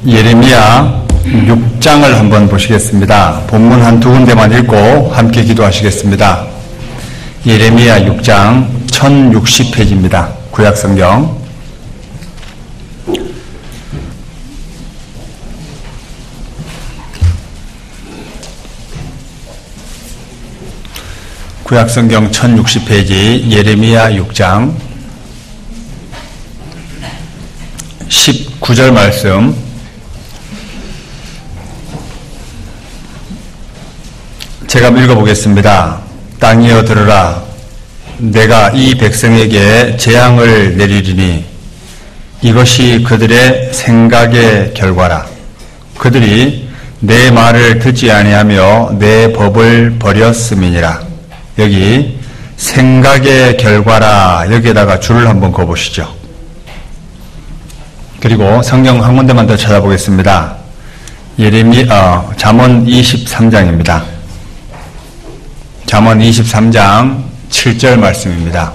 예레미야 6장을 한번 보시겠습니다. 본문 한 두 군데만 읽고 함께 기도하시겠습니다. 예레미야 6장 1060페이지입니다. 구약성경. 구약성경 1060페이지 예레미야 6장 19절 말씀. 제가 읽어보겠습니다. 땅이여 들으라. 내가 이 백성에게 재앙을 내리리니 이것이 그들의 생각의 결과라. 그들이 내 말을 듣지 아니하며 내 법을 버렸음이니라. 여기 생각의 결과라. 여기에다가 줄을 한번 그어보시죠. 그리고 성경 한 군데만 더 찾아보겠습니다. 잠언 23장입니다. 잠언 23장 7절 말씀입니다.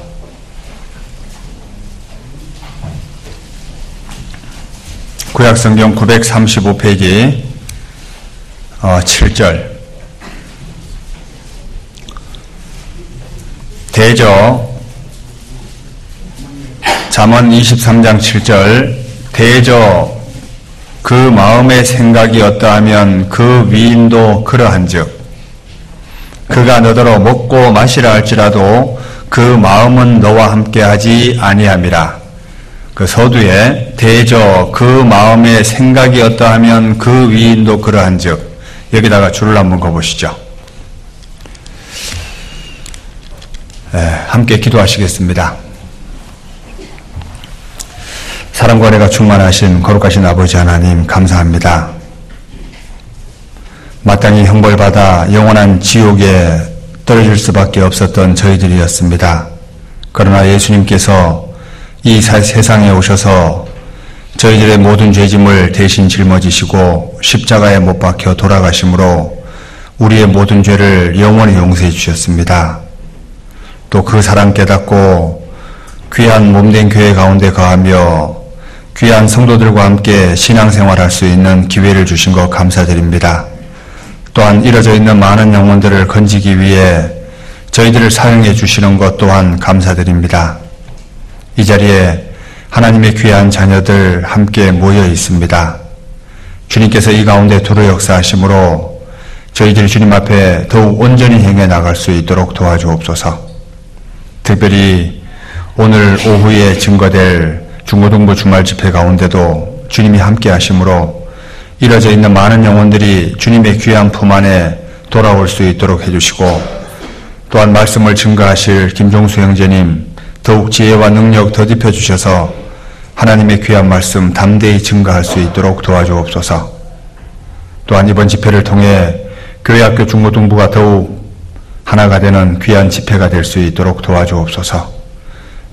구약성경 935페이지 7절. 대저 잠언 23장 7절. 대저 그 마음의 생각이 어떠하면 그 위인도 그러한즉 그가 너더러 먹고 마시라 할지라도 그 마음은 너와 함께하지 아니함이라. 그 서두에 대저 그 마음의 생각이 어떠하면 그 위인도 그러한즉 여기다가 줄을 한번 그어보시죠. 함께 기도하시겠습니다. 사랑과 은혜가 충만하신 거룩하신 아버지 하나님 감사합니다. 마땅히 형벌받아 영원한 지옥에 떨어질 수밖에 없었던 저희들이었습니다. 그러나 예수님께서 이 세상에 오셔서 저희들의 모든 죄짐을 대신 짊어지시고 십자가에 못 박혀 돌아가심으로 우리의 모든 죄를 영원히 용서해 주셨습니다. 또 그 사랑 깨닫고 귀한 몸된 교회 가운데 거하며 귀한 성도들과 함께 신앙생활할 수 있는 기회를 주신 것 감사드립니다. 또한 이뤄져 있는 많은 영혼들을 건지기 위해 저희들을 사용해 주시는 것 또한 감사드립니다. 이 자리에 하나님의 귀한 자녀들 함께 모여 있습니다. 주님께서 이 가운데 두루 역사하심으로 저희들이 주님 앞에 더욱 온전히 행해 나갈 수 있도록 도와주옵소서. 특별히 오늘 오후에 증거될 중고등부 주말 집회 가운데도 주님이 함께 하심으로 이뤄져 있는 많은 영혼들이 주님의 귀한 품 안에 돌아올 수 있도록 해주시고 또한 말씀을 증거하실 김종수 형제님 더욱 지혜와 능력 더딥혀 주셔서 하나님의 귀한 말씀 담대히 증거할 수 있도록 도와주옵소서. 또한 이번 집회를 통해 교회학교 중고등부가 더욱 하나가 되는 귀한 집회가 될 수 있도록 도와주옵소서.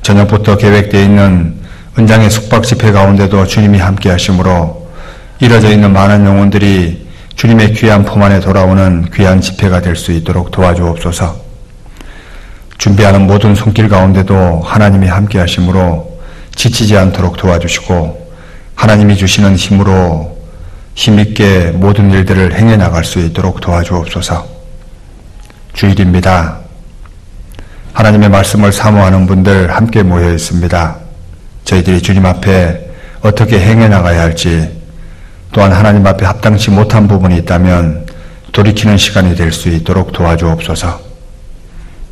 저녁부터 계획되어 있는 은장의 숙박 집회 가운데도 주님이 함께 하심으로 이뤄져 있는 많은 영혼들이 주님의 귀한 품 안에 돌아오는 귀한 집회가 될 수 있도록 도와주옵소서. 준비하는 모든 손길 가운데도 하나님이 함께 하심으로 지치지 않도록 도와주시고 하나님이 주시는 힘으로 힘있게 모든 일들을 행해 나갈 수 있도록 도와주옵소서. 주일입니다. 하나님의 말씀을 사모하는 분들 함께 모여 있습니다. 저희들이 주님 앞에 어떻게 행해 나가야 할지 또한 하나님 앞에 합당치 못한 부분이 있다면 돌이키는 시간이 될 수 있도록 도와주옵소서.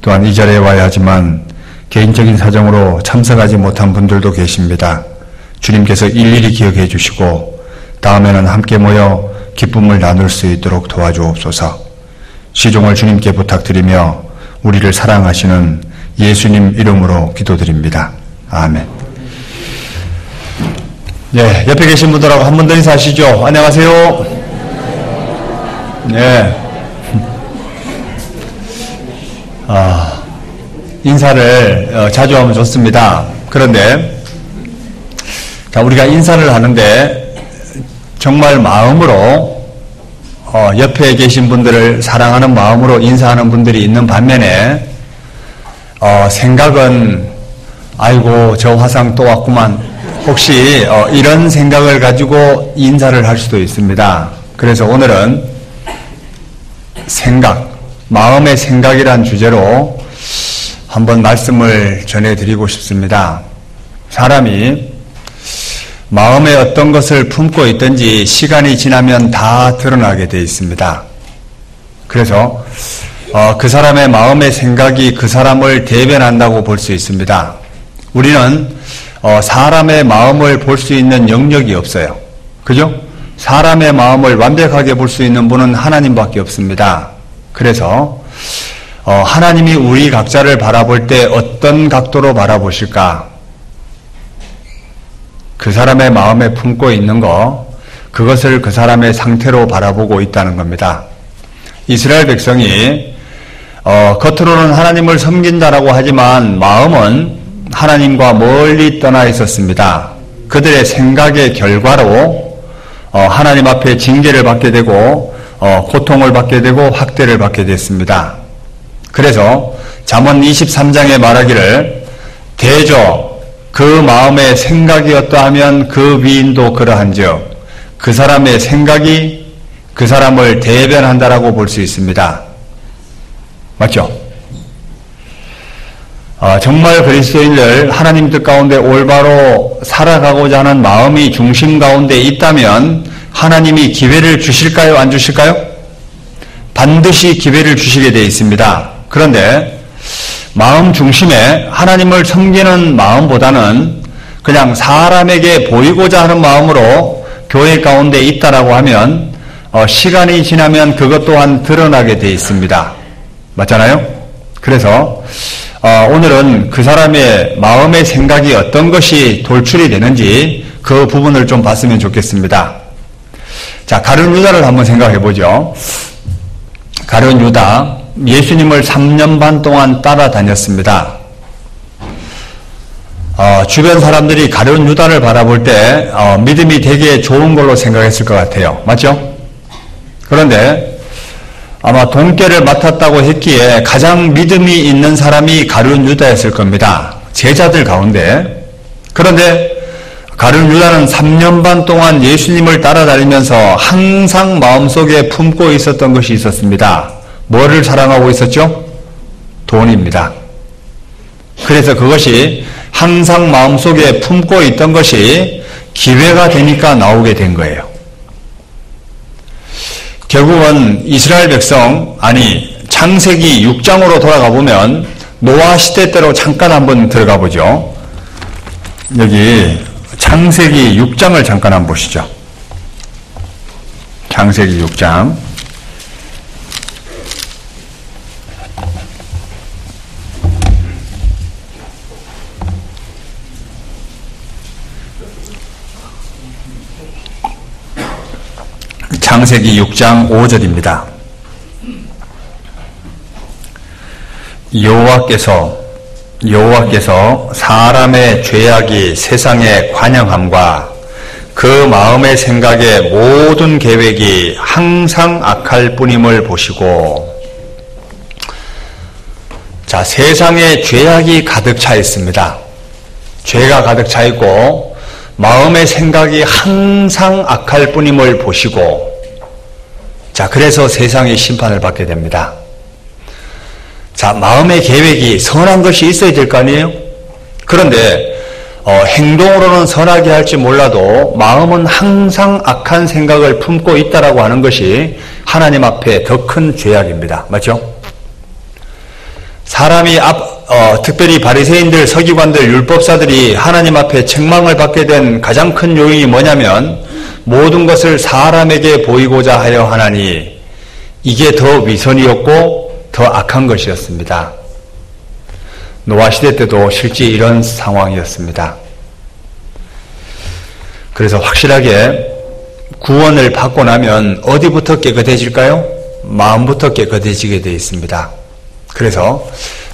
또한 이 자리에 와야 하지만 개인적인 사정으로 참석하지 못한 분들도 계십니다. 주님께서 일일이 기억해 주시고 다음에는 함께 모여 기쁨을 나눌 수 있도록 도와주옵소서. 시종을 주님께 부탁드리며 우리를 사랑하시는 예수님 이름으로 기도드립니다. 아멘. 네, 옆에 계신 분들하고 한 번 더 인사하시죠. 안녕하세요. 네. 인사를 자주 하면 좋습니다. 그런데 우리가 인사를 하는데 정말 마음으로 옆에 계신 분들을 사랑하는 마음으로 인사하는 분들이 있는 반면에 생각은 아이고 저 화상 또 왔구만 혹시 이런 생각을 가지고 인사를 할 수도 있습니다. 그래서 오늘은 생각, 마음의 생각이란 주제로 한번 말씀을 전해드리고 싶습니다. 사람이 마음에 어떤 것을 품고 있든지 시간이 지나면 다 드러나게 되어 있습니다. 그래서 그 사람의 마음의 생각이 그 사람을 대변한다고 볼 수 있습니다. 우리는 사람의 마음을 볼 수 있는 영역이 없어요. 그죠? 사람의 마음을 완벽하게 볼 수 있는 분은 하나님밖에 없습니다. 그래서 하나님이 우리 각자를 바라볼 때 어떤 각도로 바라보실까? 그 사람의 마음에 품고 있는 거, 그것을 그 사람의 상태로 바라보고 있다는 겁니다. 이스라엘 백성이 겉으로는 하나님을 섬긴다라고 하지만 마음은 하나님과 멀리 떠나 있었습니다. 그들의 생각의 결과로 하나님 앞에 징계를 받게 되고 고통을 받게 되고 학대를 받게 됐습니다. 그래서 잠언 23장에 말하기를 대저 그 마음의 생각이 어떠하면 그 위인도 그러한즉 그 사람의 생각이 그 사람을 대변한다라고 볼 수 있습니다. 맞죠? 정말 그리스도인들 하나님 뜻 가운데 올바로 살아가고자 하는 마음이 중심 가운데 있다면 하나님이 기회를 주실까요? 안 주실까요? 반드시 기회를 주시게 되어 있습니다. 그런데 마음 중심에 하나님을 섬기는 마음보다는 그냥 사람에게 보이고자 하는 마음으로 교회 가운데 있다라고 하면 시간이 지나면 그것 또한 드러나게 되어 있습니다. 맞잖아요? 그래서 오늘은 그 사람의 마음의 생각이 어떤 것이 돌출이 되는지 그 부분을 좀 봤으면 좋겠습니다. 자, 가룟 유다를 한번 생각해 보죠. 가룟 유다, 예수님을 3년 반 동안 따라다녔습니다. 주변 사람들이 가룟 유다를 바라볼 때 믿음이 되게 좋은 걸로 생각했을 것 같아요. 맞죠? 그런데 아마 돈깨를 맡았다고 했기에 가장 믿음이 있는 사람이 가룟 유다였을 겁니다. 제자들 가운데. 그런데 가룟 유다는 3년 반 동안 예수님을 따라다니면서 항상 마음속에 품고 있었던 것이 있었습니다. 뭐를 사랑하고 있었죠? 돈입니다. 그래서 그것이 항상 마음속에 품고 있던 것이 기회가 되니까 나오게 된 거예요. 결국은 이스라엘 백성, 창세기 6장으로 돌아가 보면 노아 시대 때로 잠깐 한번 들어가 보죠. 여기 창세기 6장을 잠깐 한번 보시죠. 창세기 6장. 창세기 6장 5절입니다. 여호와께서 사람의 죄악이 세상에 관영함과 그 마음의 생각의 모든 계획이 항상 악할 뿐임을 보시고, 자, 세상에 죄악이 가득 차 있습니다. 죄가 가득 차 있고 마음의 생각이 항상 악할 뿐임을 보시고, 자, 그래서 세상이 심판을 받게 됩니다. 자, 마음의 계획이 선한 것이 있어야 될 거 아니에요? 그런데 행동으로는 선하게 할지 몰라도 마음은 항상 악한 생각을 품고 있다라고 하는 것이 하나님 앞에 더 큰 죄악입니다. 맞죠? 사람이 특별히 바리새인들, 서기관들, 율법사들이 하나님 앞에 책망을 받게 된 가장 큰 요인이 뭐냐면 모든 것을 사람에게 보이고자 하여 하나니 이게 더 위선이었고 더 악한 것이었습니다. 노아 시대 때도 실제 이런 상황이었습니다. 그래서 확실하게 구원을 받고 나면 어디부터 깨끗해질까요? 마음부터 깨끗해지게 되어 있습니다. 그래서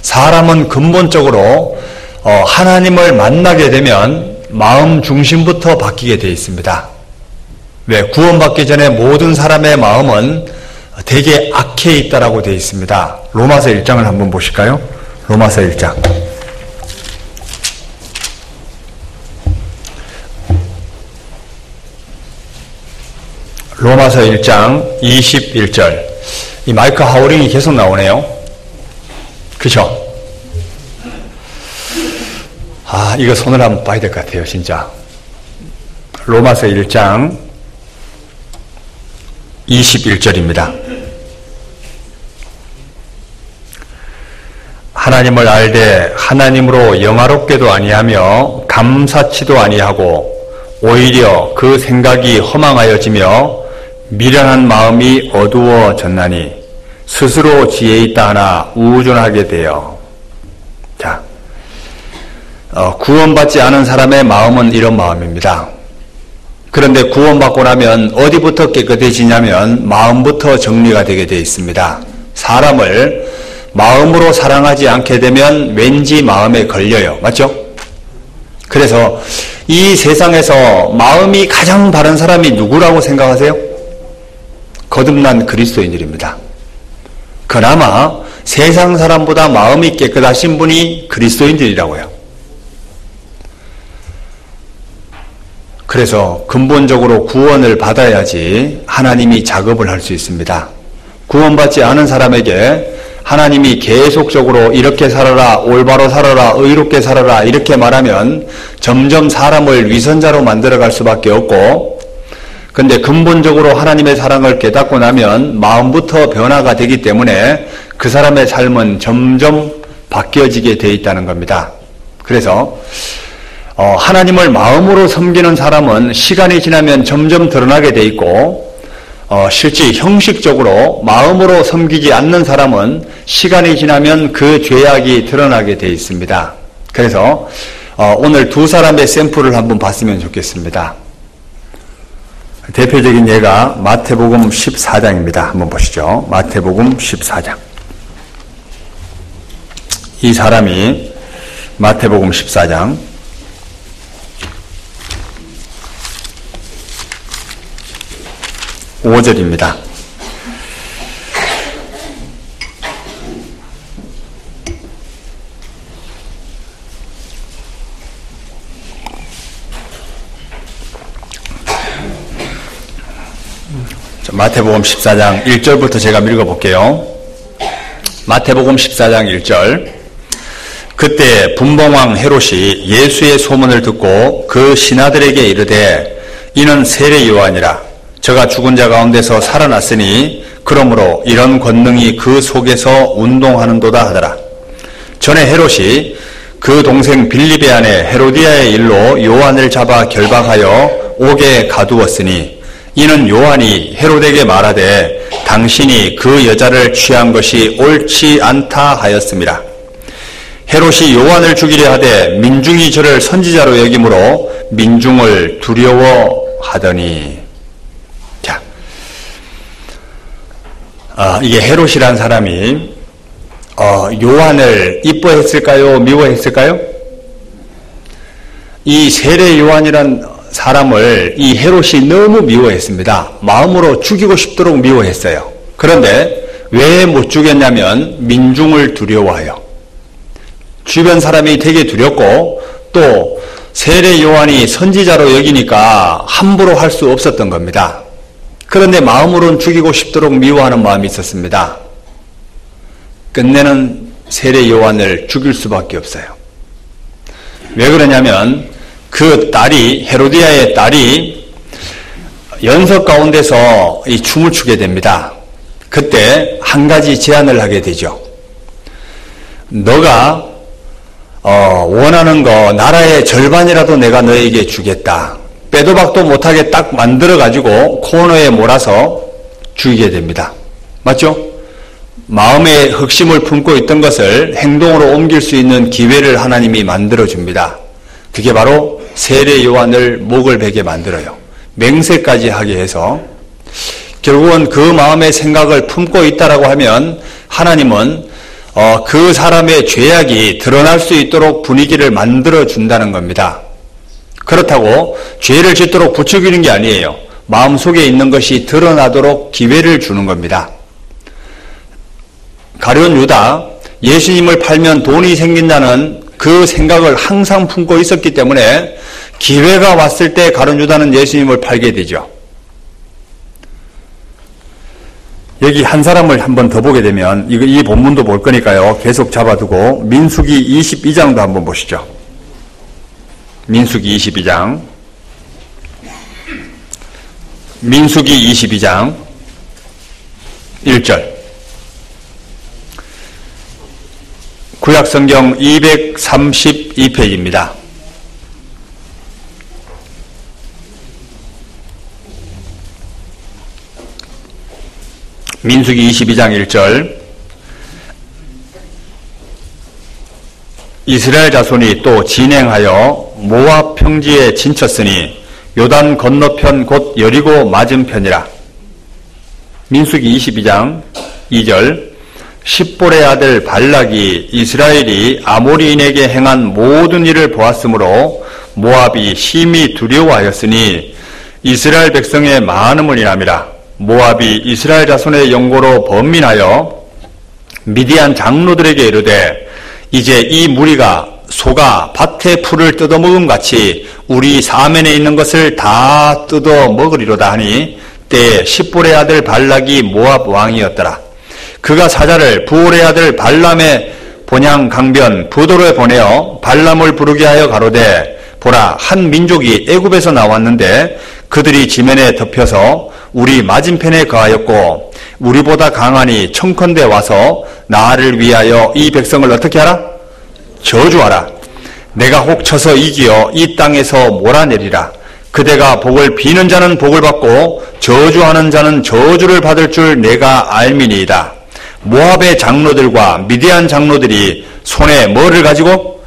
사람은 근본적으로 하나님을 만나게 되면 마음 중심부터 바뀌게 되어 있습니다. 왜? 구원받기 전에 모든 사람의 마음은 되게 악해 있다라고 되어 있습니다. 로마서 1장을 한번 보실까요? 로마서 1장. 로마서 1장 21절. 이 마이크 하우링이 계속 나오네요. 그죠? 이거 손을 한번 봐야 될 것 같아요, 진짜. 로마서 1장 21절입니다. 하나님을 알되 하나님으로 영화롭게도 아니하며 감사치도 아니하고 오히려 그 생각이 허망하여지며 미련한 마음이 어두워졌나니 스스로 지혜 있다 하나 우존하게 되어. 자, 구원받지 않은 사람의 마음은 이런 마음입니다. 그런데 구원받고 나면 어디부터 깨끗해지냐면 마음부터 정리가 되게 되어 있습니다. 사람을 마음으로 사랑하지 않게 되면 왠지 마음에 걸려요. 맞죠? 그래서 이 세상에서 마음이 가장 바른 사람이 누구라고 생각하세요? 거듭난 그리스도인들입니다. 그나마 세상 사람보다 마음이 깨끗하신 분이 그리스도인들이라고요. 그래서 근본적으로 구원을 받아야지 하나님이 작업을 할 수 있습니다. 구원받지 않은 사람에게 하나님이 계속적으로 이렇게 살아라, 올바로 살아라, 의롭게 살아라 이렇게 말하면 점점 사람을 위선자로 만들어갈 수밖에 없고, 근데 근본적으로 하나님의 사랑을 깨닫고 나면 마음부터 변화가 되기 때문에 그 사람의 삶은 점점 바뀌어지게 되어 있다는 겁니다. 그래서 하나님을 마음으로 섬기는 사람은 시간이 지나면 점점 드러나게 돼 있고, 실제 형식적으로 마음으로 섬기지 않는 사람은 시간이 지나면 그 죄악이 드러나게 돼 있습니다. 그래서 오늘 두 사람의 샘플을 한번 봤으면 좋겠습니다. 대표적인 예가 마태복음 14장입니다. 한번 보시죠. 마태복음 14장. 이 사람이 마태복음 14장 5절입니다. 마태복음 14장 1절부터 제가 읽어볼게요. 마태복음 14장 1절. 그때 분봉왕 헤롯이 예수의 소문을 듣고 그 신하들에게 이르되 이는 세례 요한이라. 저가 죽은 자 가운데서 살아났으니 그러므로 이런 권능이 그 속에서 운동하는도다 하더라. 전에 헤롯이 그 동생 빌립의 아내 헤로디아의 일로 요한을 잡아 결박하여 옥에 가두었으니 이는 요한이 헤롯에게 말하되 당신이 그 여자를 취한 것이 옳지 않다 하였습니다. 헤롯이 요한을 죽이려 하되 민중이 저를 선지자로 여김으로 민중을 두려워하더니. 자, 이게 헤롯이란 사람이 요한을 이뻐했을까요? 미워했을까요? 이 세례 요한이란 사람을 이 헤롯이 너무 미워했습니다. 마음으로 죽이고 싶도록 미워했어요. 그런데 왜 못 죽였냐면 민중을 두려워하여. 주변 사람이 되게 두렵고 또 세례 요한이 선지자로 여기니까 함부로 할 수 없었던 겁니다. 그런데 마음으로는 죽이고 싶도록 미워하는 마음이 있었습니다. 끝내는 세례 요한을 죽일 수밖에 없어요. 왜 그러냐면 그 딸이, 헤로디아의 딸이 연석 가운데서 이 춤을 추게 됩니다. 그때 한 가지 제안을 하게 되죠. 너가 원하는 거 나라의 절반이라도 내가 너에게 주겠다. 빼도 박도 못하게 딱 만들어가지고 코너에 몰아서 죽이게 됩니다. 맞죠? 마음에 흑심을 품고 있던 것을 행동으로 옮길 수 있는 기회를 하나님이 만들어줍니다. 그게 바로 세례 요한을 목을 베게 만들어요. 맹세까지 하게 해서 결국은 그 마음의 생각을 품고 있다라고 하면 하나님은 그 사람의 죄악이 드러날 수 있도록 분위기를 만들어준다는 겁니다. 그렇다고 죄를 짓도록 부추기는 게 아니에요. 마음속에 있는 것이 드러나도록 기회를 주는 겁니다. 가룟 유다, 예수님을 팔면 돈이 생긴다는 그 생각을 항상 품고 있었기 때문에 기회가 왔을 때 가룟 유다는 예수님을 팔게 되죠. 여기 한 사람을 한번 더 보게 되면 이 본문도 볼 거니까요. 계속 잡아두고 민수기 22장도 한번 보시죠. 민수기 22장. 민수기 22장 1절. 구약성경 232페이지입니다. 민수기 22장 1절. 이스라엘 자손이 또 진행하여 모압 평지에 진쳤으니 요단 건너편 곧 여리고 맞은편이라. 민수기 22장 2절. 십볼의 아들 발락이 이스라엘이 아모리인에게 행한 모든 일을 보았으므로 모압이 심히 두려워하였으니 이스라엘 백성의 많음을 인함이라. 모압이 이스라엘 자손의 영고로 번민하여 미디안 장로들에게 이르되 이제 이 무리가 소가 밭의 풀을 뜯어먹음 같이 우리 사면에 있는 것을 다 뜯어먹으리로다 하니 때에 십볼의 아들 발락이 모압 왕이었더라. 그가 사자를 부올의 아들 발람의 본향 강변 부도로에 보내어 발람을 부르게 하여 가로되 보라, 한 민족이 애굽에서 나왔는데 그들이 지면에 덮여서 우리 맞은편에 거하였고 우리보다 강하니 청컨대 와서 나를 위하여 이 백성을 어떻게 하라? 저주하라. 내가 혹 쳐서 이기어 이 땅에서 몰아내리라. 그대가 복을 비는 자는 복을 받고 저주하는 자는 저주를 받을 줄 내가 알미니이다. 모압의 장로들과 미디안 장로들이 손에 뭐를 가지고?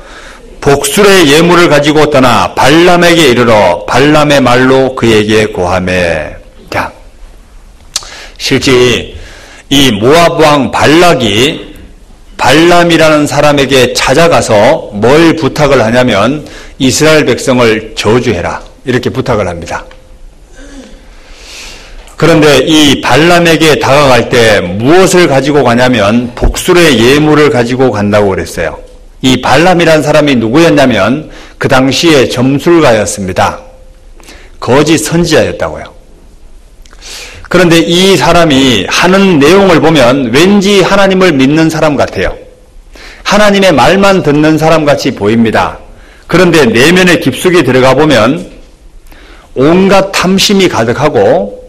복술의 예물을 가지고 떠나 발람에게 이르러 발람의 말로 그에게 고하매. 자, 실제 이 모압 왕 발락이 발람이라는 사람에게 찾아가서 뭘 부탁을 하냐면 이스라엘 백성을 저주해라, 이렇게 부탁을 합니다. 그런데 이 발람에게 다가갈 때 무엇을 가지고 가냐면 복술의 예물을 가지고 간다고 그랬어요. 이 발람이라는 사람이 누구였냐면 그 당시에 점술가였습니다. 거짓 선지자였다고요. 그런데 이 사람이 하는 내용을 보면 왠지 하나님을 믿는 사람 같아요. 하나님의 말만 듣는 사람 같이 보입니다. 그런데 내면의 깊숙이 들어가 보면 온갖 탐심이 가득하고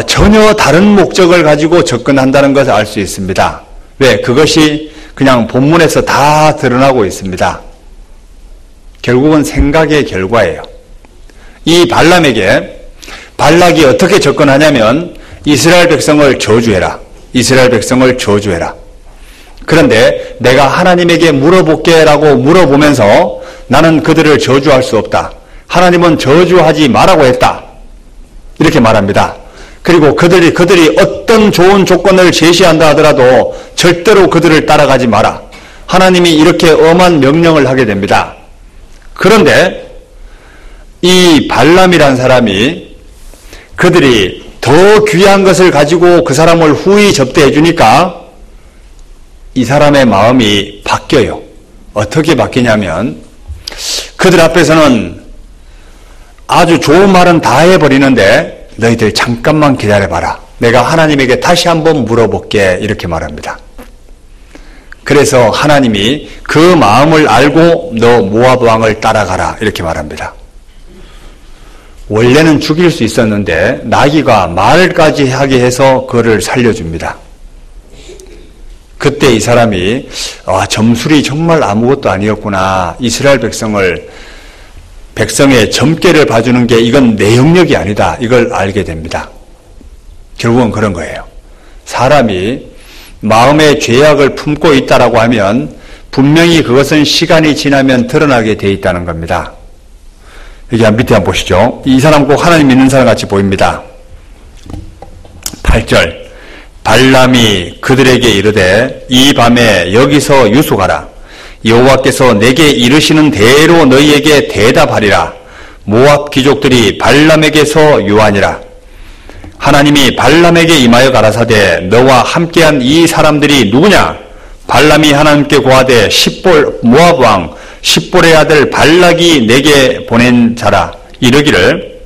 전혀 다른 목적을 가지고 접근한다는 것을 알 수 있습니다. 왜? 그것이 그냥 본문에서 다 드러나고 있습니다. 결국은 생각의 결과예요. 이 발람에게 발락이 어떻게 접근하냐면 이스라엘 백성을 저주해라. 이스라엘 백성을 저주해라. 그런데 내가 하나님에게 물어볼게라고 물어보면서 나는 그들을 저주할 수 없다. 하나님은 저주하지 말라고 했다. 이렇게 말합니다. 그리고 그들이 어떤 좋은 조건을 제시한다 하더라도 절대로 그들을 따라가지 마라. 하나님이 이렇게 엄한 명령을 하게 됩니다. 그런데 이 발람이란 사람이 그들이 더 귀한 것을 가지고 그 사람을 후히 접대해 주니까 이 사람의 마음이 바뀌어요. 어떻게 바뀌냐면 그들 앞에서는 아주 좋은 말은 다 해버리는데 너희들 잠깐만 기다려봐라. 내가 하나님에게 다시 한번 물어볼게. 이렇게 말합니다. 그래서 하나님이 그 마음을 알고 너 모압 왕을 따라가라. 이렇게 말합니다. 원래는 죽일 수 있었는데 나귀가 말까지 하게 해서 그를 살려줍니다. 그때 이 사람이 점술이 정말 아무것도 아니었구나. 이스라엘 백성의 점괘를 봐주는 게 이건 내 영역이 아니다. 이걸 알게 됩니다. 결국은 그런 거예요. 사람이 마음의 죄악을 품고 있다라고 하면 분명히 그것은 시간이 지나면 드러나게 돼 있다는 겁니다. 여기 밑에 한번 보시죠. 이 사람 꼭 하나님 믿는 사람 같이 보입니다. 8절. 발람이 그들에게 이르되 이 밤에 여기서 유숙하라. 여호와께서 내게 이르시는 대로 너희에게 대답하리라. 모압 귀족들이 발람에게서 유하니라. 하나님이 발람에게 임하여 가라사대 너와 함께한 이 사람들이 누구냐? 발람이 하나님께 고하되 모압 왕 십볼의 아들 발락이 내게 보낸 자라. 이르기를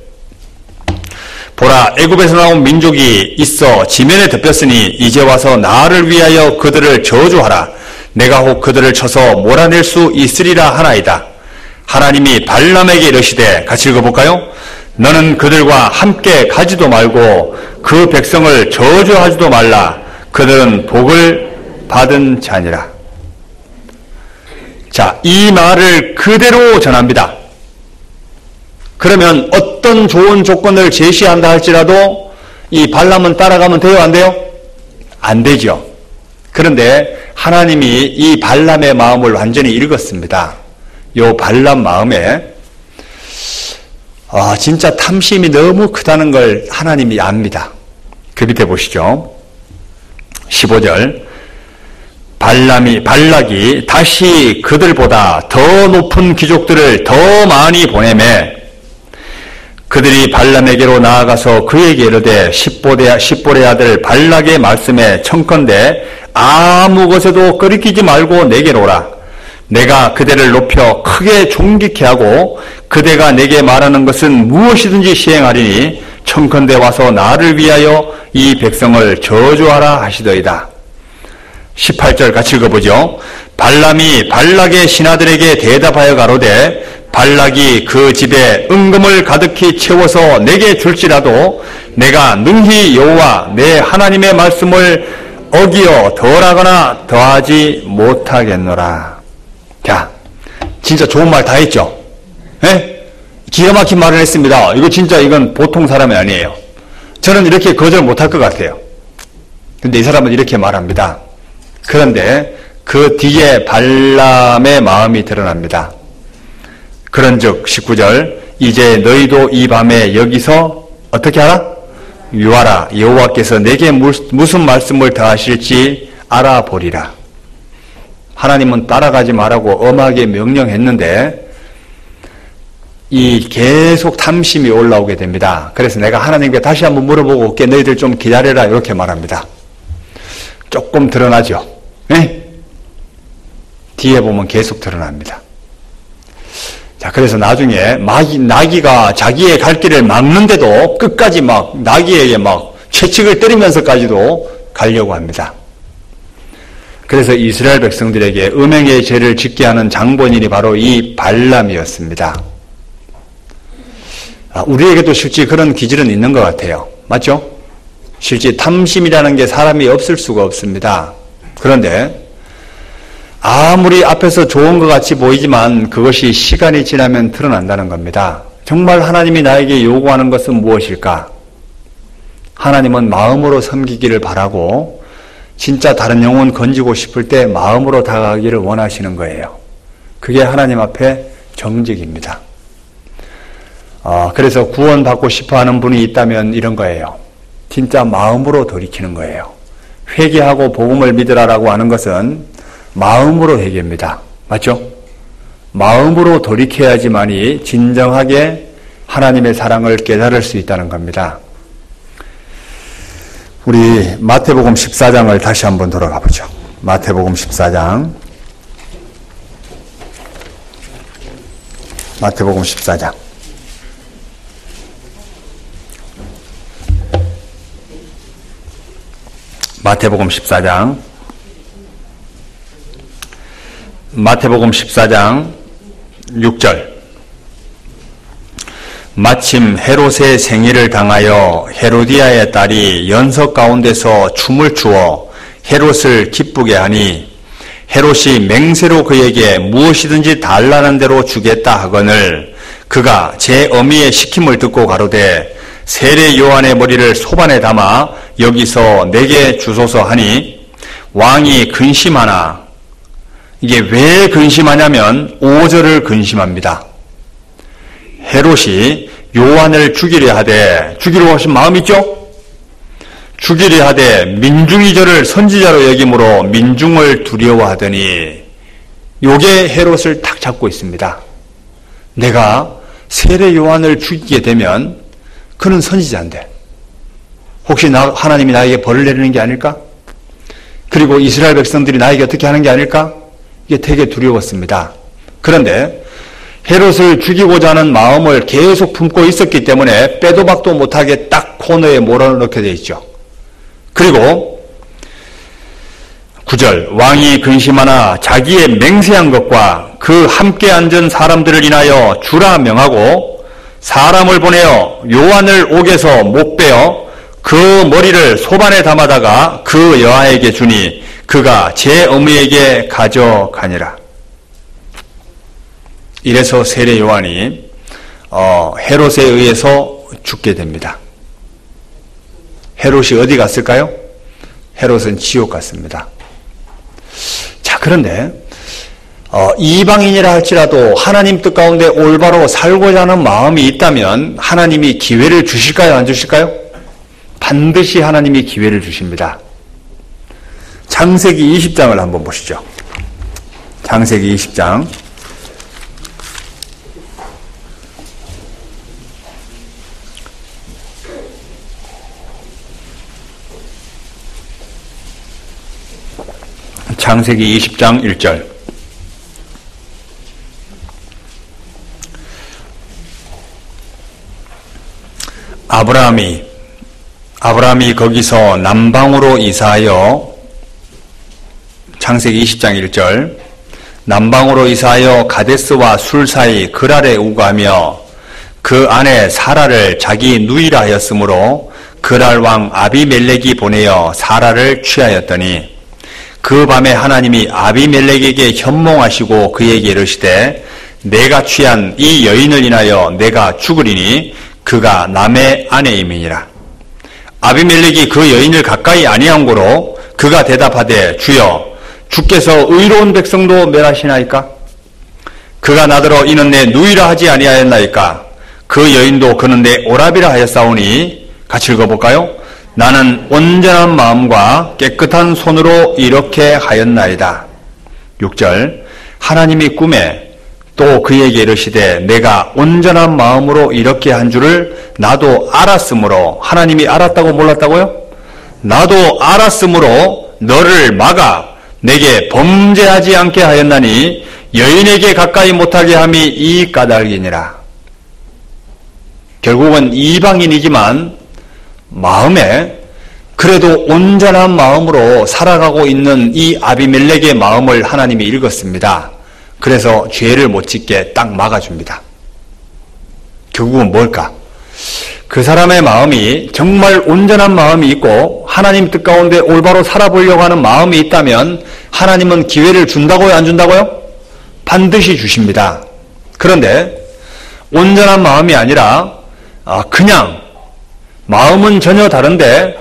보라, 애굽에서 나온 민족이 있어 지면에 덮였으니 이제 와서 나를 위하여 그들을 저주하라. 내가 혹 그들을 쳐서 몰아낼 수 있으리라 하나이다. 하나님이 발람에게 이르시되, 같이 읽어볼까요? 너는 그들과 함께 가지도 말고 그 백성을 저주하지도 말라. 그들은 복을 받은 자니라. 자, 이 말을 그대로 전합니다. 그러면 어떤 좋은 조건을 제시한다 할지라도 이 발람은 따라가면 돼요, 안 돼요? 안 되죠. 그런데 하나님이 이 발람의 마음을 완전히 읽었습니다. 요 발람 마음에 진짜 탐심이 너무 크다는 걸 하나님이 압니다. 그 밑에 보시죠. 15절. 발락이 다시 그들보다 더 높은 귀족들을 더 많이 보내매 그들이 발람에게로 나아가서 그에게 이르되 십볼의 아들 발락의 말씀에 청컨대 아무 것에도 끄리끼지 말고 내게로 오라. 내가 그대를 높여 크게 존귀케 하고 그대가 내게 말하는 것은 무엇이든지 시행하리니 청컨대 와서 나를 위하여 이 백성을 저주하라 하시더이다. 18절 같이 읽어보죠. 발람이 발락의 신하들에게 대답하여 가로되 발락이 그 집에 은금을 가득히 채워서 내게 줄지라도 내가 능히 여호와 내 하나님의 말씀을 어기어 덜하거나 더하지 못하겠노라. 자, 진짜 좋은 말 다 했죠? 예? 기가 막힌 말을 했습니다. 이건 보통 사람이 아니에요. 저는 이렇게 거절 못할 것 같아요. 근데 이 사람은 이렇게 말합니다. 그런데 그 뒤에 발람의 마음이 드러납니다. 그런즉 19절 이제 너희도 이 밤에 여기서 어떻게 하라? 유하라. 여호와께서 내게 무슨 말씀을 더하실지 알아보리라. 하나님은 따라가지 말라고 엄하게 명령했는데 이 계속 탐심이 올라오게 됩니다. 그래서 내가 하나님께 다시 한번 물어보고 올게. 너희들 좀 기다려라. 이렇게 말합니다. 조금 드러나죠. 네? 뒤에 보면 계속 드러납니다. 자, 그래서 나중에 나귀가 자기의 갈 길을 막는데도 끝까지 나귀에게 채찍을 때리면서까지도 가려고 합니다. 그래서 이스라엘 백성들에게 음행의 죄를 짓게 하는 장본인이 바로 이 발람이었습니다. 우리에게도 실제 그런 기질은 있는 것 같아요. 맞죠? 실제 탐심이라는 게 사람이 없을 수가 없습니다. 그런데 아무리 앞에서 좋은 것 같이 보이지만 그것이 시간이 지나면 드러난다는 겁니다. 정말 하나님이 나에게 요구하는 것은 무엇일까? 하나님은 마음으로 섬기기를 바라고 진짜 다른 영혼 건지고 싶을 때 마음으로 다가가기를 원하시는 거예요. 그게 하나님 앞에 정직입니다. 그래서 구원받고 싶어하는 분이 있다면 이런 거예요. 진짜 마음으로 돌이키는 거예요. 회개하고 복음을 믿으라라고 하는 것은 마음으로 회개입니다. 맞죠? 마음으로 돌이켜야지만이 진정하게 하나님의 사랑을 깨달을 수 있다는 겁니다. 우리 마태복음 14장을 다시 한번 돌아가 보죠. 마태복음 14장. 마태복음 14장. 마태복음 14장. 마태복음 14장 6절. 마침 헤롯의 생일을 당하여 헤로디아의 딸이 연석 가운데서 춤을 추어 헤롯을 기쁘게 하니 헤롯이 맹세로 그에게 무엇이든지 달라는 대로 주겠다 하거늘 그가 제 어미의 시킴을 듣고 가로되 세례 요한의 머리를 소반에 담아 여기서 내게 주소서 하니 왕이 근심하나 이게 왜 근심하냐면 5절을 근심합니다. 헤롯이 요한을 죽이려 하신 마음 있죠? 죽이려 하되 민중이 저를 선지자로 여김으로 민중을 두려워하더니 요게 헤롯을 탁 잡고 있습니다. 내가 세례 요한을 죽이게 되면 그는 선지자인데 혹시 하나님이 나에게 벌을 내리는 게 아닐까? 그리고 이스라엘 백성들이 나에게 어떻게 하는 게 아닐까? 이게 되게 두려웠습니다. 그런데 헤롯을 죽이고자 하는 마음을 계속 품고 있었기 때문에 빼도 박도 못하게 딱 코너에 몰아넣게 되어 있죠. 그리고 9절 왕이 근심하나 자기의 맹세한 것과 그 함께 앉은 사람들을 인하여 주라 명하고 사람을 보내어 요한을 옥에서 못 빼어 그 머리를 소반에 담아다가 그 여아에게 주니 그가 제 어머니에게 가져가니라. 이래서 세례 요한이 헤롯에 의해서 죽게 됩니다. 헤롯이 어디 갔을까요? 헤롯은 지옥 갔습니다. 자, 그런데 이방인이라 할지라도 하나님 뜻 가운데 올바로 살고자 하는 마음이 있다면 하나님이 기회를 주실까요? 안 주실까요? 반드시 하나님이 기회를 주십니다. 창세기 20장을 한번 보시죠. 창세기 20장. 창세기 20장 1절. 아브라함이 거기서 남방으로 이사하여, 창세기 20장 1절, 남방으로 이사하여 가데스와 술 사이 그랄에 우거하며 그 안에 사라를 자기 누이라 하였으므로 그랄 왕 아비멜렉이 보내어 사라를 취하였더니 그 밤에 하나님이 아비멜렉에게 현몽하시고 그에게 이르시되 내가 취한 이 여인을 인하여 내가 죽으리니 그가 남의 아내임이니라. 아비멜렉이 그 여인을 가까이 아니한 고로 그가 대답하되 주여 주께서 의로운 백성도 멸하시나이까? 그가 나더러 이는 내 누이라 하지 아니하였나이까? 그 여인도 그는 내 오라비라 하였사오니 같이 읽어볼까요? 나는 온전한 마음과 깨끗한 손으로 이렇게 하였나이다. 6절 하나님이 꿈에 또 그에게 이르시되 내가 온전한 마음으로 이렇게 한 줄을 나도 알았으므로, 하나님이 알았다고 몰랐다고요? 나도 알았으므로 너를 막아 내게 범죄하지 않게 하였나니 여인에게 가까이 못하게 함이 이 까닭이니라. 결국은 이방인이지만 마음에 그래도 온전한 마음으로 살아가고 있는 이 아비멜렉의 마음을 하나님이 읽었습니다. 그래서 죄를 못 짓게 딱 막아줍니다. 결국은 뭘까? 그 사람의 마음이 정말 온전한 마음이 있고 하나님 뜻 가운데 올바로 살아보려고 하는 마음이 있다면 하나님은 기회를 준다고요? 안 준다고요? 반드시 주십니다. 그런데 온전한 마음이 아니라 그냥 마음은 전혀 다른데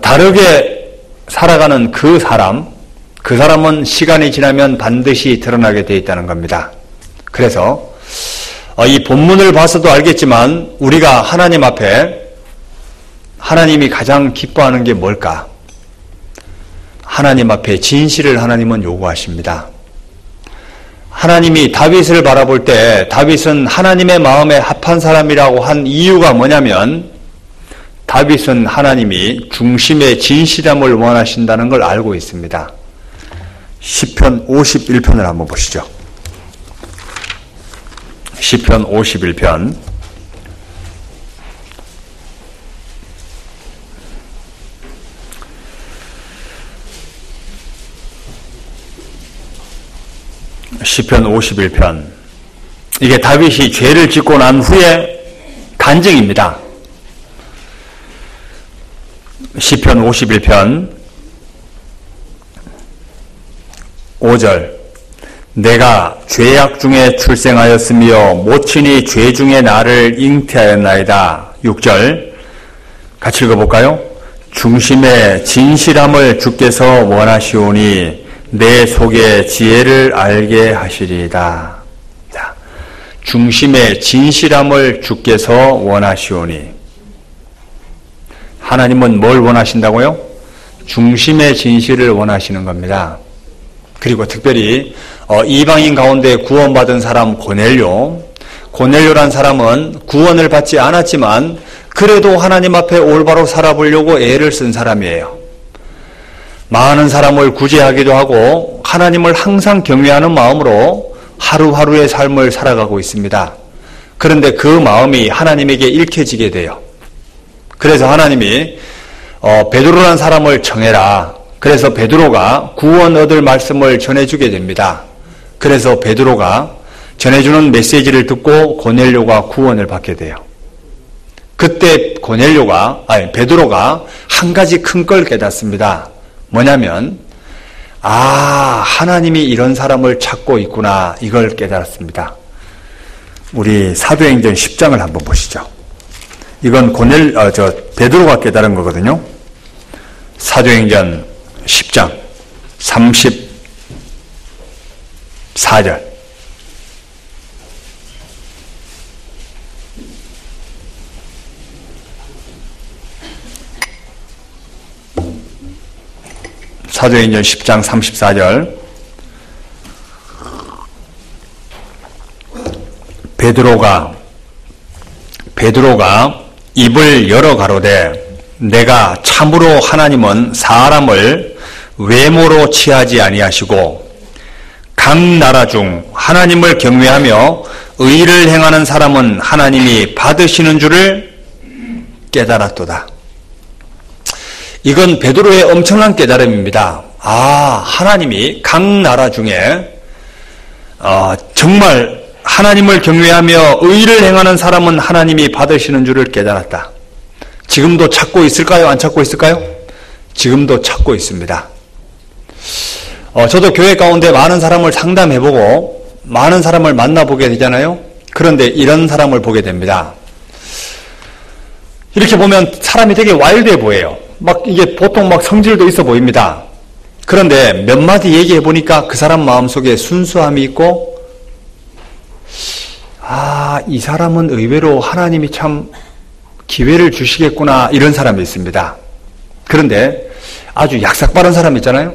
다르게 살아가는 그 사람은 시간이 지나면 반드시 드러나게 되어 있다는 겁니다. 그래서 이 본문을 봐서도 알겠지만 우리가 하나님 앞에 하나님이 가장 기뻐하는 게 뭘까? 하나님 앞에 진실을 하나님은 요구하십니다. 하나님이 다윗을 바라볼 때 다윗은 하나님의 마음에 합한 사람이라고 한 이유가 뭐냐면 다윗은 하나님이 중심의 진실함을 원하신다는 걸 알고 있습니다. 시편 51편을 한번 보시죠. 시편 51편. 시편 51편. 이게 다윗이 죄를 짓고 난 후에 간증입니다. 시편 51편 5절. 내가 죄악 중에 출생하였으며 모친이 죄 중에 나를 잉태하였나이다. 6절. 같이 읽어볼까요? 중심의 진실함을 주께서 원하시오니 내 속의 지혜를 알게 하시리이다. 자, 중심의 진실함을 주께서 원하시오니. 하나님은 뭘 원하신다고요? 중심의 진실을 원하시는 겁니다. 그리고 특별히 이방인 가운데 구원받은 사람 고넬료란 사람은 구원을 받지 않았지만 그래도 하나님 앞에 올바로 살아보려고 애를 쓴 사람이에요. 많은 사람을 구제하기도 하고 하나님을 항상 경외하는 마음으로 하루하루의 삶을 살아가고 있습니다. 그런데 그 마음이 하나님에게 읽혀지게 돼요. 그래서 하나님이 베드로라는 사람을 청해라. 그래서 베드로가 구원 얻을 말씀을 전해주게 됩니다. 그래서 베드로가 전해주는 메시지를 듣고 고넬료가 구원을 받게 돼요. 그때 베드로가 한 가지 큰 걸 깨닫습니다. 뭐냐면 하나님이 이런 사람을 찾고 있구나, 이걸 깨달았습니다. 우리 사도행전 10장을 한번 보시죠. 이건 베드로가 깨달은 거거든요. 사도행전 10장 34절. 사도행전 10장 34절. 베드로가 입을 열어 가로되 내가 참으로 하나님은 사람을 외모로 취하지 아니하시고 각 나라 중 하나님을 경외하며 의를 행하는 사람은 하나님이 받으시는 줄을 깨달았도다. 이건 베드로의 엄청난 깨달음입니다. 하나님이 각 나라 중에 정말 하나님을 경외하며 의를 행하는 사람은 하나님이 받으시는 줄을 깨달았다. 지금도 찾고 있을까요? 안 찾고 있을까요? 지금도 찾고 있습니다. 저도 교회 가운데 많은 사람을 상담해보고 많은 사람을 만나보게 되잖아요. 그런데 이런 사람을 보게 됩니다. 이렇게 보면 사람이 되게 와일드해 보여요. 이게 보통 성질도 있어 보입니다. 그런데 몇 마디 얘기해 보니까 그 사람 마음속에 순수함이 있고, 이 사람은 의외로 하나님이 참 기회를 주시겠구나, 이런 사람이 있습니다. 그런데 아주 약삭빠른 사람 있잖아요.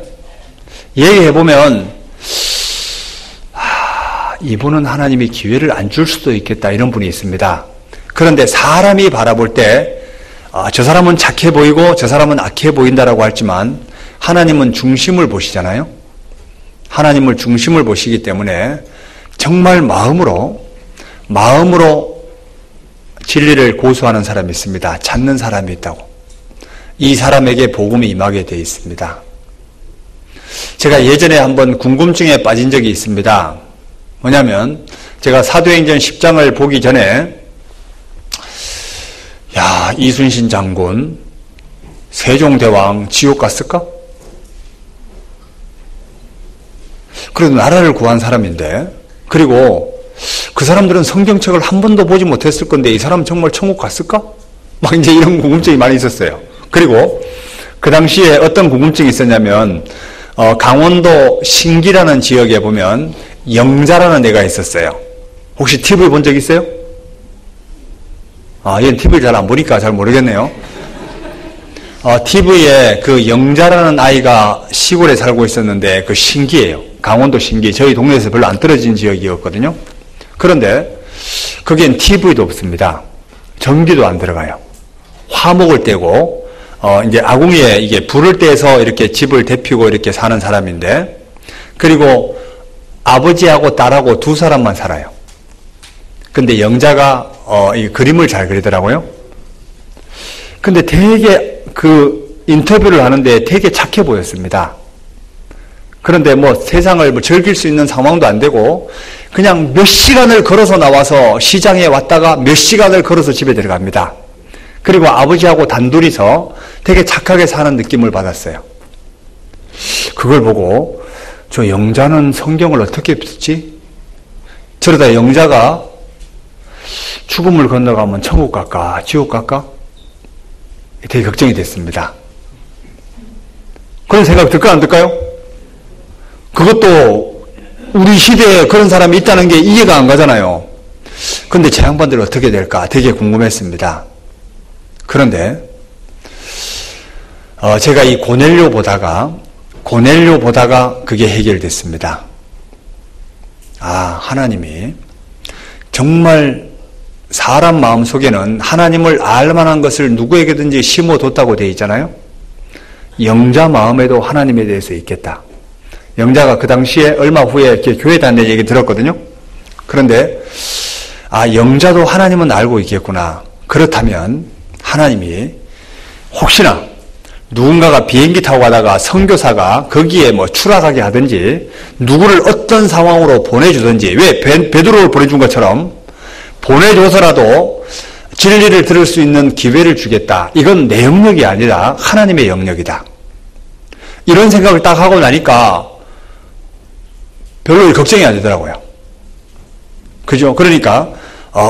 얘기해 보면 이분은 하나님이 기회를 안 줄 수도 있겠다, 이런 분이 있습니다. 그런데 사람이 바라볼 때 저 사람은 착해 보이고 저 사람은 악해 보인다라고 하지만 하나님은 중심을 보시잖아요. 하나님을 중심을 보시기 때문에 정말 마음으로 진리를 고수하는 사람이 있습니다. 찾는 사람이 있다고. 이 사람에게 복음이 임하게 되어 있습니다. 제가 예전에 한번 궁금증에 빠진 적이 있습니다. 뭐냐면 제가 사도행전 10장을 보기 전에 이순신 장군, 세종대왕 지옥 갔을까? 그래도 나라를 구한 사람인데, 그리고 그 사람들은 성경책을 한 번도 보지 못했을 건데 이 사람 정말 천국 갔을까? 이제 이런 궁금증이 많이 있었어요. 그리고 그 당시에 어떤 궁금증이 있었냐면 강원도 신기라는 지역에 보면 영자라는 애가 있었어요. 혹시 TV 본 적 있어요? 얘는 TV를 잘 안 보니까 잘 모르겠네요. TV에 그 영자라는 아이가 시골에 살고 있었는데 그 신기예요. 강원도 신기. 저희 동네에서 별로 안 떨어진 지역이었거든요. 그런데 거기엔 TV도 없습니다. 전기도 안 들어가요. 화목을 떼고 이제 아궁이에 이게 불을 떼서 이렇게 집을 데피고 이렇게 사는 사람인데, 그리고 아버지하고 딸하고 두 사람만 살아요. 근데 영자가 이 그림을 잘 그리더라고요. 근데 되게 그 인터뷰를 하는데 되게 착해 보였습니다. 그런데 세상을 즐길 수 있는 상황도 안 되고 그냥 몇 시간을 걸어서 나와서 시장에 왔다가 몇 시간을 걸어서 집에 들어갑니다. 그리고 아버지하고 단둘이서 되게 착하게 사는 느낌을 받았어요. 그걸 보고 저 영자는 성경을 어떻게 듣지? 저러다 영자가 죽음을 건너가면 천국 갈까 지옥 갈까? 되게 걱정이 됐습니다. 그런 생각 들까 안 들까요? 그것도 우리 시대에 그런 사람이 있다는 게 이해가 안 가잖아요. 그런데 제 양반들 어떻게 될까 되게 궁금했습니다. 그런데 제가 이 고넬료 보다가 그게 해결됐습니다. 하나님이 정말 사람 마음속에는 하나님을 알만한 것을 누구에게든지 심어뒀다고 되어 있잖아요. 영자 마음에도 하나님에 대해서 있겠다. 영자가 그 당시에 얼마 후에 이렇게 교회 다니는 얘기 들었거든요. 그런데 영자도 하나님은 알고 있겠구나. 그렇다면 하나님이 혹시나 누군가가 비행기 타고 가다가 선교사가 거기에 추락하게 하든지 누구를 어떤 상황으로 보내주든지, 왜 베드로를 보내준 것처럼 보내줘서라도 진리를 들을 수 있는 기회를 주겠다. 이건 내 영역이 아니라 하나님의 영역이다. 이런 생각을 딱 하고 나니까 별로 걱정이 안 되더라고요. 그죠? 그러니까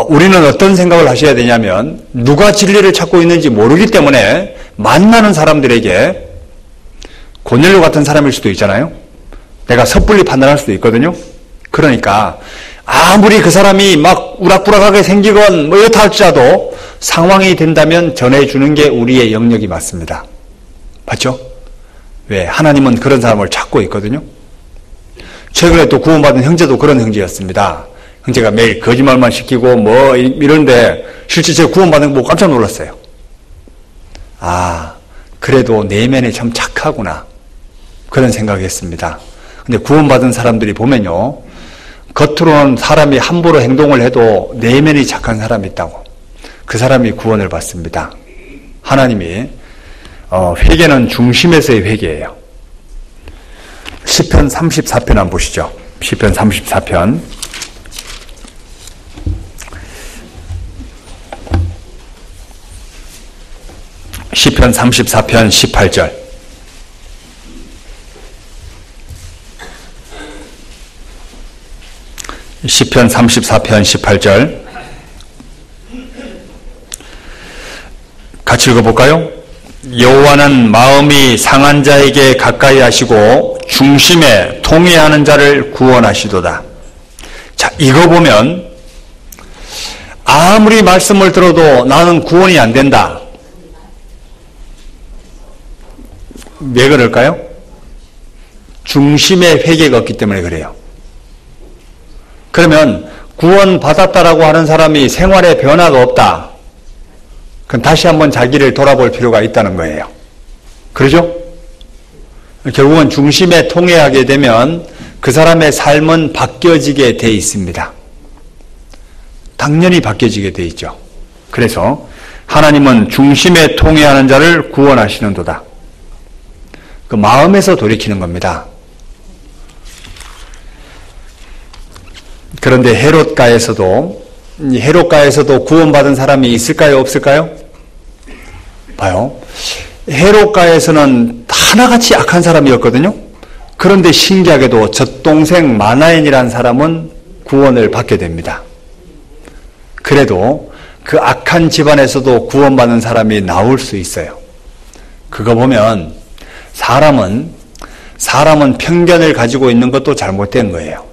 우리는 어떤 생각을 하셔야 되냐면, 누가 진리를 찾고 있는지 모르기 때문에 만나는 사람들에게, 고넬료 같은 사람일 수도 있잖아요. 내가 섣불리 판단할 수도 있거든요. 그러니까 아무리 그 사람이 막 우락부락하게 생기건 이렇다 할지라도 상황이 된다면 전해주는 게 우리의 영역이 맞습니다. 맞죠? 왜? 하나님은 그런 사람을 찾고 있거든요. 최근에 또 구원받은 형제도 그런 형제였습니다. 형제가 매일 거짓말만 시키고 이런데 실제 제가 구원받은 거 보고 깜짝 놀랐어요. 그래도 내면에 참 착하구나. 그런 생각했습니다. 근데 구원받은 사람들이 보면요, 겉으로는 사람이 함부로 행동을 해도 내면이 착한 사람이 있다고. 그 사람이 구원을 받습니다. 하나님이 회개는 중심에서의 회개예요. 시편 34편 한번 보시죠. 시편 34편. 시편 34편 18절. 시편 34편 18절. 같이 읽어볼까요? 여호와는 마음이 상한 자에게 가까이 하시고 중심에 통회하는 자를 구원하시도다. 자, 이거 보면 아무리 말씀을 들어도 나는 구원이 안 된다. 왜 그럴까요? 중심에 회개가 없기 때문에 그래요. 그러면 구원받았다라고 하는 사람이 생활에 변화가 없다. 그럼 다시 한번 자기를 돌아볼 필요가 있다는 거예요. 그러죠? 결국은 중심에 통회하게 되면 그 사람의 삶은 바뀌어지게 돼 있습니다. 당연히 바뀌어지게 돼 있죠. 그래서 하나님은 중심에 통회하는 자를 구원하시는도다. 그 마음에서 돌이키는 겁니다. 그런데 헤롯가에서도 구원받은 사람이 있을까요? 없을까요? 봐요. 헤롯가에서는 하나같이 악한 사람이었거든요. 그런데 신기하게도 젖동생 마나엔이라는 사람은 구원을 받게 됩니다. 그래도 그 악한 집안에서도 구원받는 사람이 나올 수 있어요. 그거 보면 사람은 편견을 가지고 있는 것도 잘못된 거예요.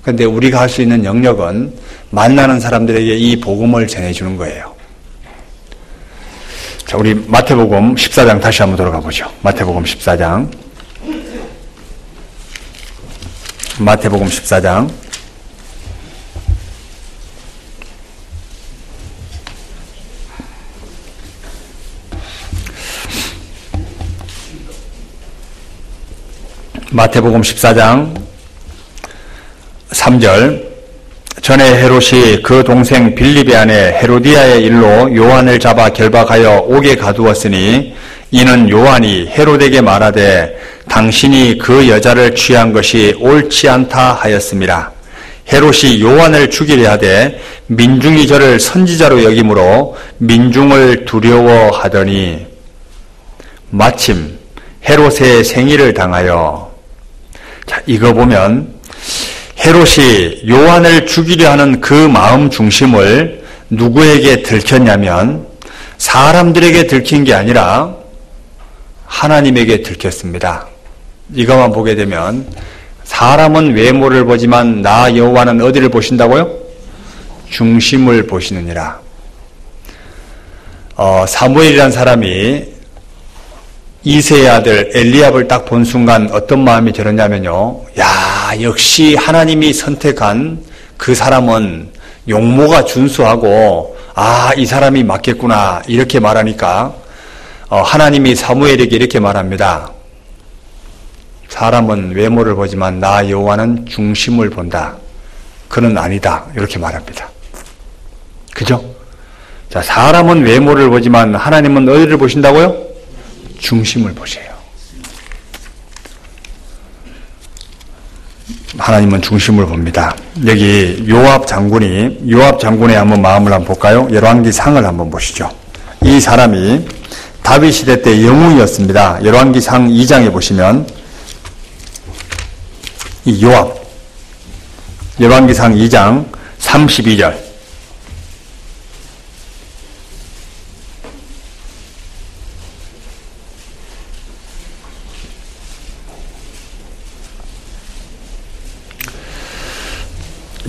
그런데 우리가 할 수 있는 영역은 만나는 사람들에게 이 복음을 전해주는 거예요. 자, 우리 마태복음 14장 다시 한번 돌아가 보죠. 마태복음 14장. 마태복음 14장. 마태복음 14장 3절. 전에 헤롯이 그 동생 빌립의 아내 헤로디아의 일로 요한을 잡아 결박하여 옥에 가두었으니 이는 요한이 헤롯에게 말하되 당신이 그 여자를 취한 것이 옳지 않다 하였습니다. 헤롯이 요한을 죽이려 하되 민중이 저를 선지자로 여김으로 민중을 두려워하더니 마침 헤롯의 생일을 당하여. 자, 이거 보면 헤롯이 요한을 죽이려 하는 그 마음 중심을 누구에게 들켰냐면 사람들에게 들킨 게 아니라 하나님에게 들켰습니다. 이것만 보게 되면 사람은 외모를 보지만 나 여호와는 어디를 보신다고요? 중심을 보시느니라. 사무엘이라는 사람이 이새의 아들 엘리압을 딱 본 순간 어떤 마음이 들었냐면요. 야, 역시 하나님이 선택한 그 사람은 용모가 준수하고 이 사람이 맞겠구나 이렇게 말하니까 하나님이 사무엘에게 이렇게 말합니다. 사람은 외모를 보지만 나 여호와는 중심을 본다. 그는 아니다. 이렇게 말합니다. 그죠? 자, 사람은 외모를 보지만 하나님은 어디를 보신다고요? 중심을 보세요. 하나님은 중심을 봅니다. 여기 요압 장군의 한번 마음을 한번 볼까요? 열왕기상을 한번 보시죠. 이 사람이 다윗 시대 때 영웅이었습니다. 열왕기상 2장에 보시면 이 요압, 열왕기상 2장 32절.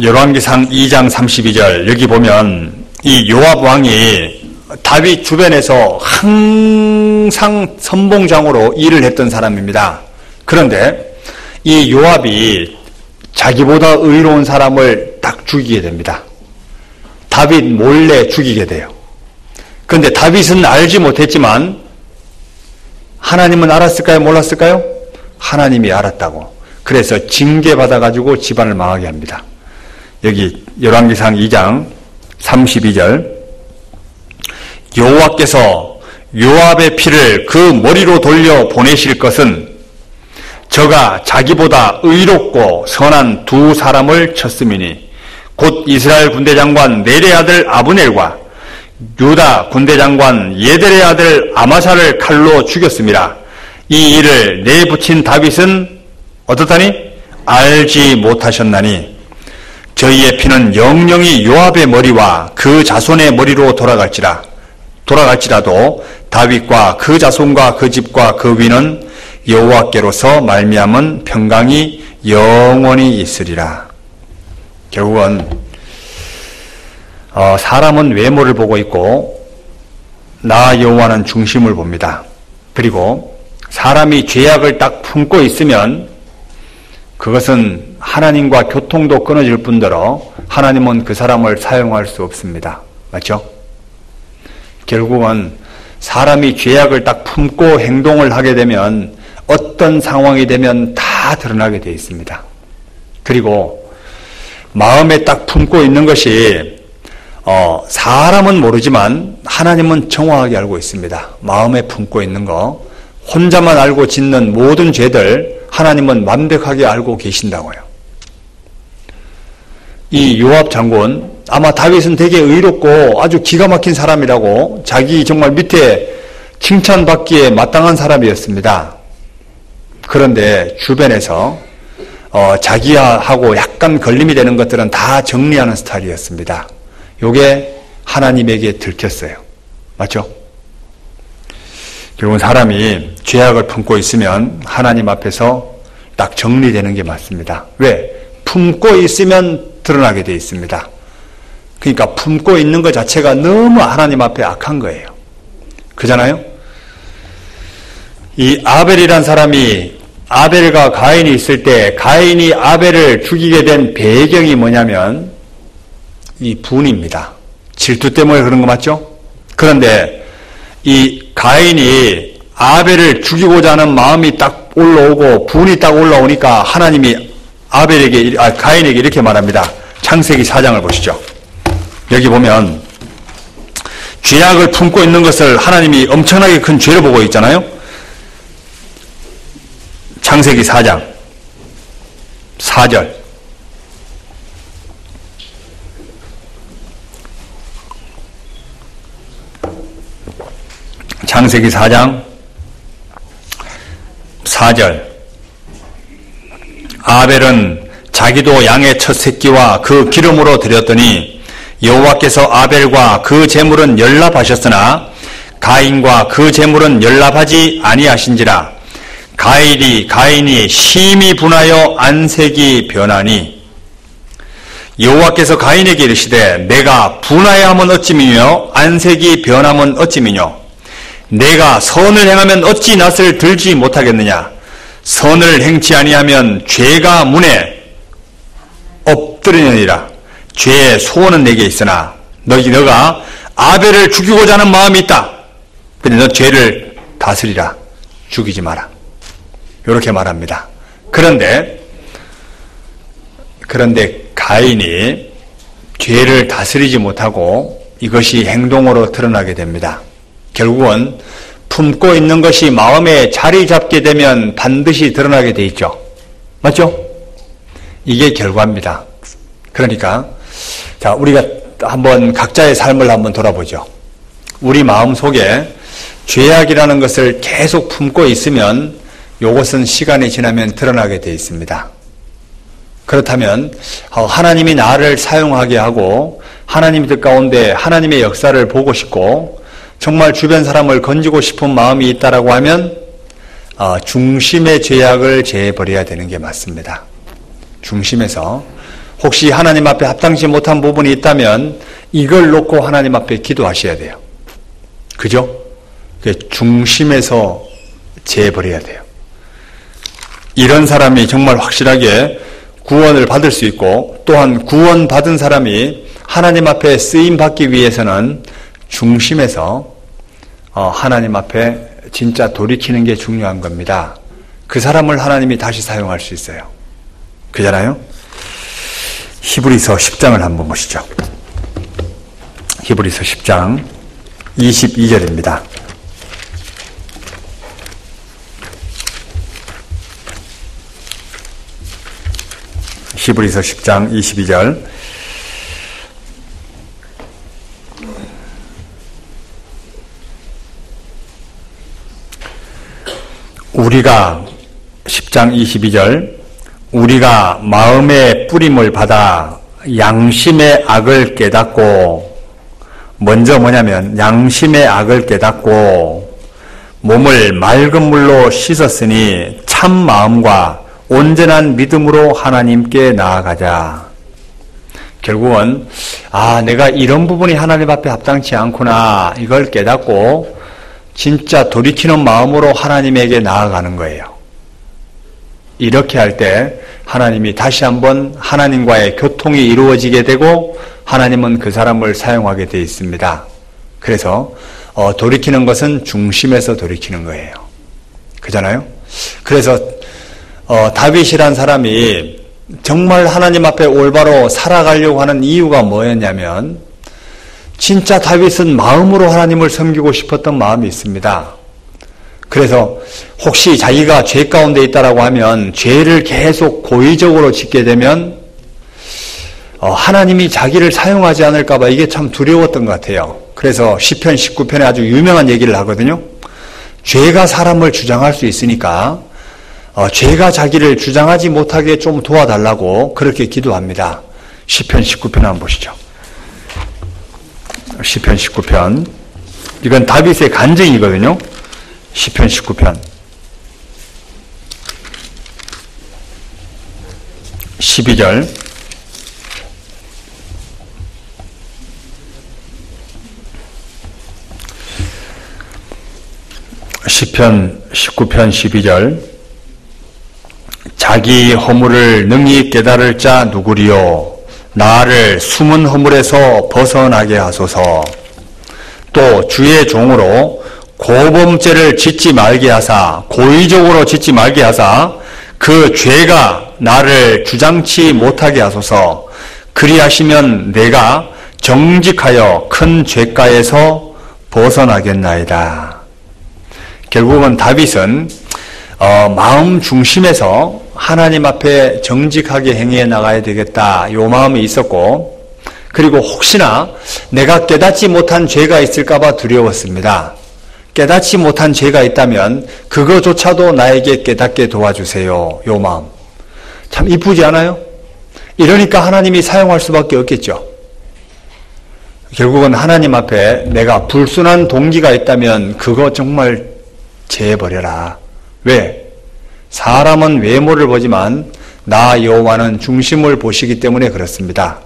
열왕기상 2장 32절. 여기 보면 이 요압 왕이 다윗 주변에서 항상 선봉장으로 일을 했던 사람입니다. 그런데 이 요압이 자기보다 의로운 사람을 딱 죽이게 됩니다. 다윗 몰래 죽이게 돼요. 그런데 다윗은 알지 못했지만 하나님은 알았을까요? 몰랐을까요? 하나님이 알았다고. 그래서 징계받아가지고 집안을 망하게 합니다. 여기 열왕기상 2장 32절. 여호와께서 요압의 피를 그 머리로 돌려 보내실 것은 저가 자기보다 의롭고 선한 두 사람을 쳤음이니 곧 이스라엘 군대 장관 넬의 아들 아브넬과 유다 군대 장관 예델의 아들 아마사를 칼로 죽였습니다. 이 일을 내붙인 다윗은 어떻다니? 알지 못하셨나니 저희의 피는 영영이 요압의 머리와 그 자손의 머리로 돌아갈지라도 다윗과 그 자손과 그 집과 그 위는 여호와께로서 말미암은 평강이 영원히 있으리라. 결국은 사람은 외모를 보고 있고 나 여호와는 중심을 봅니다. 그리고 사람이 죄악을 딱 품고 있으면 그것은 하나님과 교통도 끊어질 뿐더러 하나님은 그 사람을 사용할 수 없습니다. 맞죠? 결국은 사람이 죄악을 딱 품고 행동을 하게 되면 어떤 상황이 되면 다 드러나게 되어 있습니다. 그리고 마음에 딱 품고 있는 것이 사람은 모르지만 하나님은 정확하게 알고 있습니다. 마음에 품고 있는 거 혼자만 알고 짓는 모든 죄들 하나님은 완벽하게 알고 계신다고요. 이 요압 장군, 아마 다윗은 되게 의롭고 아주 기가 막힌 사람이라고 자기 정말 밑에 칭찬받기에 마땅한 사람이었습니다. 그런데 주변에서 자기하고 약간 걸림이 되는 것들은 다 정리하는 스타일이었습니다. 요게 하나님에게 들켰어요. 맞죠? 결국은 사람이 죄악을 품고 있으면 하나님 앞에서 딱 정리되는 게 맞습니다. 왜? 품고 있으면 드러나게 되어 있습니다. 그러니까 품고 있는 것 자체가 너무 하나님 앞에 악한 거예요. 그잖아요? 이 아벨이란 사람이 아벨과 가인이 있을 때 가인이 아벨을 죽이게 된 배경이 뭐냐면 이 분입니다. 질투 때문에 그런 거 맞죠? 그런데 이 가인이 아벨을 죽이고자 하는 마음이 딱 올라오고 분이 딱 올라오니까 하나님이 가인에게 이렇게 말합니다. 창세기 4장을 보시죠. 여기 보면 죄악을 품고 있는 것을 하나님이 엄청나게 큰 죄로 보고 있잖아요. 창세기 4장 4절. 창세기 4장 4절. 아벨은 자기도 양의 첫 새끼와 그 기름으로 드렸더니 여호와께서 아벨과 그 제물은 연락하셨으나 가인과 그 제물은 연락하지 아니하신지라. 가인이 심히 분하여 안색이 변하니 여호와께서 가인에게 이르시되 내가 분하여함은 어찌미뇨 안색이 변함은 어찌미뇨 내가 선을 행하면 어찌 낯을 들지 못하겠느냐 선을 행치 아니하면 죄가 문에 엎드리느니라. 죄의 소원은 내게 있으나 너가 아벨을 죽이고자 하는 마음이 있다. 근데 너 죄를 다스리라. 죽이지 마라. 이렇게 말합니다. 그런데 가인이 죄를 다스리지 못하고 이것이 행동으로 드러나게 됩니다. 결국은 품고 있는 것이 마음에 자리 잡게 되면 반드시 드러나게 돼 있죠. 맞죠? 이게 결과입니다. 그러니까 자, 우리가 한번 각자의 삶을 한번 돌아보죠. 우리 마음 속에 죄악이라는 것을 계속 품고 있으면 이것은 시간이 지나면 드러나게 돼 있습니다. 그렇다면 하나님이 나를 사용하게 하고 하나님 뜻 가운데 하나님의 역사를 보고 싶고 정말 주변 사람을 건지고 싶은 마음이 있다라고 하면 중심의 죄악을 제해버려야 되는 게 맞습니다. 중심에서 혹시 하나님 앞에 합당치 못한 부분이 있다면 이걸 놓고 하나님 앞에 기도하셔야 돼요. 그죠? 중심에서 제해버려야 돼요. 이런 사람이 정말 확실하게 구원을 받을 수 있고 또한 구원받은 사람이 하나님 앞에 쓰임받기 위해서는 중심에서 하나님 앞에 진짜 돌이키는 게 중요한 겁니다. 그 사람을 하나님이 다시 사용할 수 있어요. 그잖아요? 히브리서 10장을 한번 보시죠. 히브리서 10장 22절입니다. 히브리서 10장 22절. 우리가 10장 22절 우리가 마음의 뿌림을 받아 양심의 악을 깨닫고 먼저 뭐냐면 양심의 악을 깨닫고 몸을 맑은 물로 씻었으니 참 마음과 온전한 믿음으로 하나님께 나아가자. 결국은 내가 이런 부분이 하나님 앞에 합당치 않구나 이걸 깨닫고 진짜 돌이키는 마음으로 하나님에게 나아가는 거예요. 이렇게 할 때 하나님이 다시 한번 하나님과의 교통이 이루어지게 되고 하나님은 그 사람을 사용하게 되어 있습니다. 그래서 돌이키는 것은 중심에서 돌이키는 거예요. 그잖아요? 그래서 다윗이란 사람이 정말 하나님 앞에 올바로 살아가려고 하는 이유가 뭐였냐면 진짜 다윗은 마음으로 하나님을 섬기고 싶었던 마음이 있습니다. 그래서 혹시 자기가 죄 가운데 있다라고 하면 죄를 계속 고의적으로 짓게 되면 하나님이 자기를 사용하지 않을까 봐 이게 참 두려웠던 것 같아요. 그래서 시편 19편에 아주 유명한 얘기를 하거든요. 죄가 사람을 주장할 수 있으니까 죄가 자기를 주장하지 못하게 좀 도와달라고 그렇게 기도합니다. 시편 19편 한번 보시죠. 시편 19편. 이건 다윗의 간증이거든요. 시편 19편 12절. 시편 19편 12절. 자기 허물을 능히 깨달을 자 누구리요? 나를 숨은 허물에서 벗어나게 하소서. 또 주의 종으로 고범죄를 짓지 말게 하사, 고의적으로 짓지 말게 하사 그 죄가 나를 주장치 못하게 하소서. 그리하시면 내가 정직하여 큰 죄가에서 벗어나겠나이다. 결국은 다윗은 마음 중심에서 하나님 앞에 정직하게 행해 나가야 되겠다 이 마음이 있었고, 그리고 혹시나 내가 깨닫지 못한 죄가 있을까 봐 두려웠습니다. 깨닫지 못한 죄가 있다면 그거조차도 나에게 깨닫게 도와주세요. 요 마음 참 이쁘지 않아요? 이러니까 하나님이 사용할 수밖에 없겠죠. 결국은 하나님 앞에 내가 불순한 동기가 있다면 그거 정말 제해버려라. 왜? 사람은 외모를 보지만 나 여호와는 중심을 보시기 때문에 그렇습니다.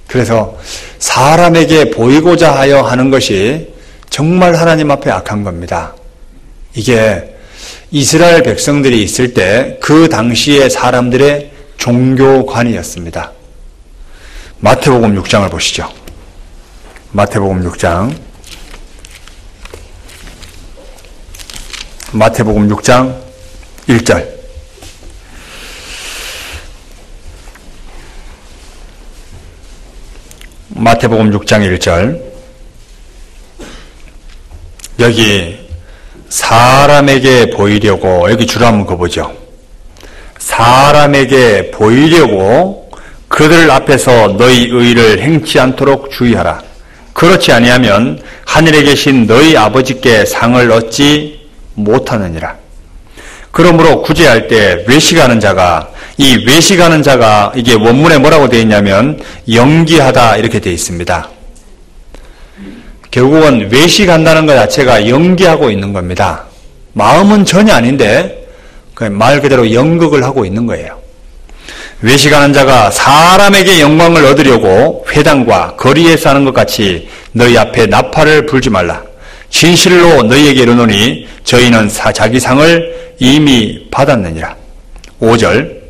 그래서 사람에게 보이고자 하여 하는 것이 정말 하나님 앞에 악한 겁니다. 이게 이스라엘 백성들이 있을 때 그 당시의 사람들의 종교관이었습니다. 마태복음 6장을 보시죠. 마태복음 6장. 마태복음 6장 1절. 마태복음 6장 1절. 여기 사람에게 보이려고, 여기 줄 한번 그어보죠. 사람에게 보이려고 그들 앞에서 너희 의를 행치 않도록 주의하라. 그렇지 아니하면 하늘에 계신 너희 아버지께 상을 얻지 못하느니라. 그러므로 구제할 때 외식하는 자가, 이 외식하는 자가 이게 원문에 뭐라고 되어 있냐면 연기하다 이렇게 되어 있습니다. 결국은 외식한다는 것 자체가 연기하고 있는 겁니다. 마음은 전혀 아닌데 말 그대로 연극을 하고 있는 거예요. 외식하는 자가 사람에게 영광을 얻으려고 회당과 거리에서 하는 것 같이 너희 앞에 나팔을 불지 말라. 진실로 너희에게 이르노니 저희는 자기 상을 이미 받았느니라. 5절.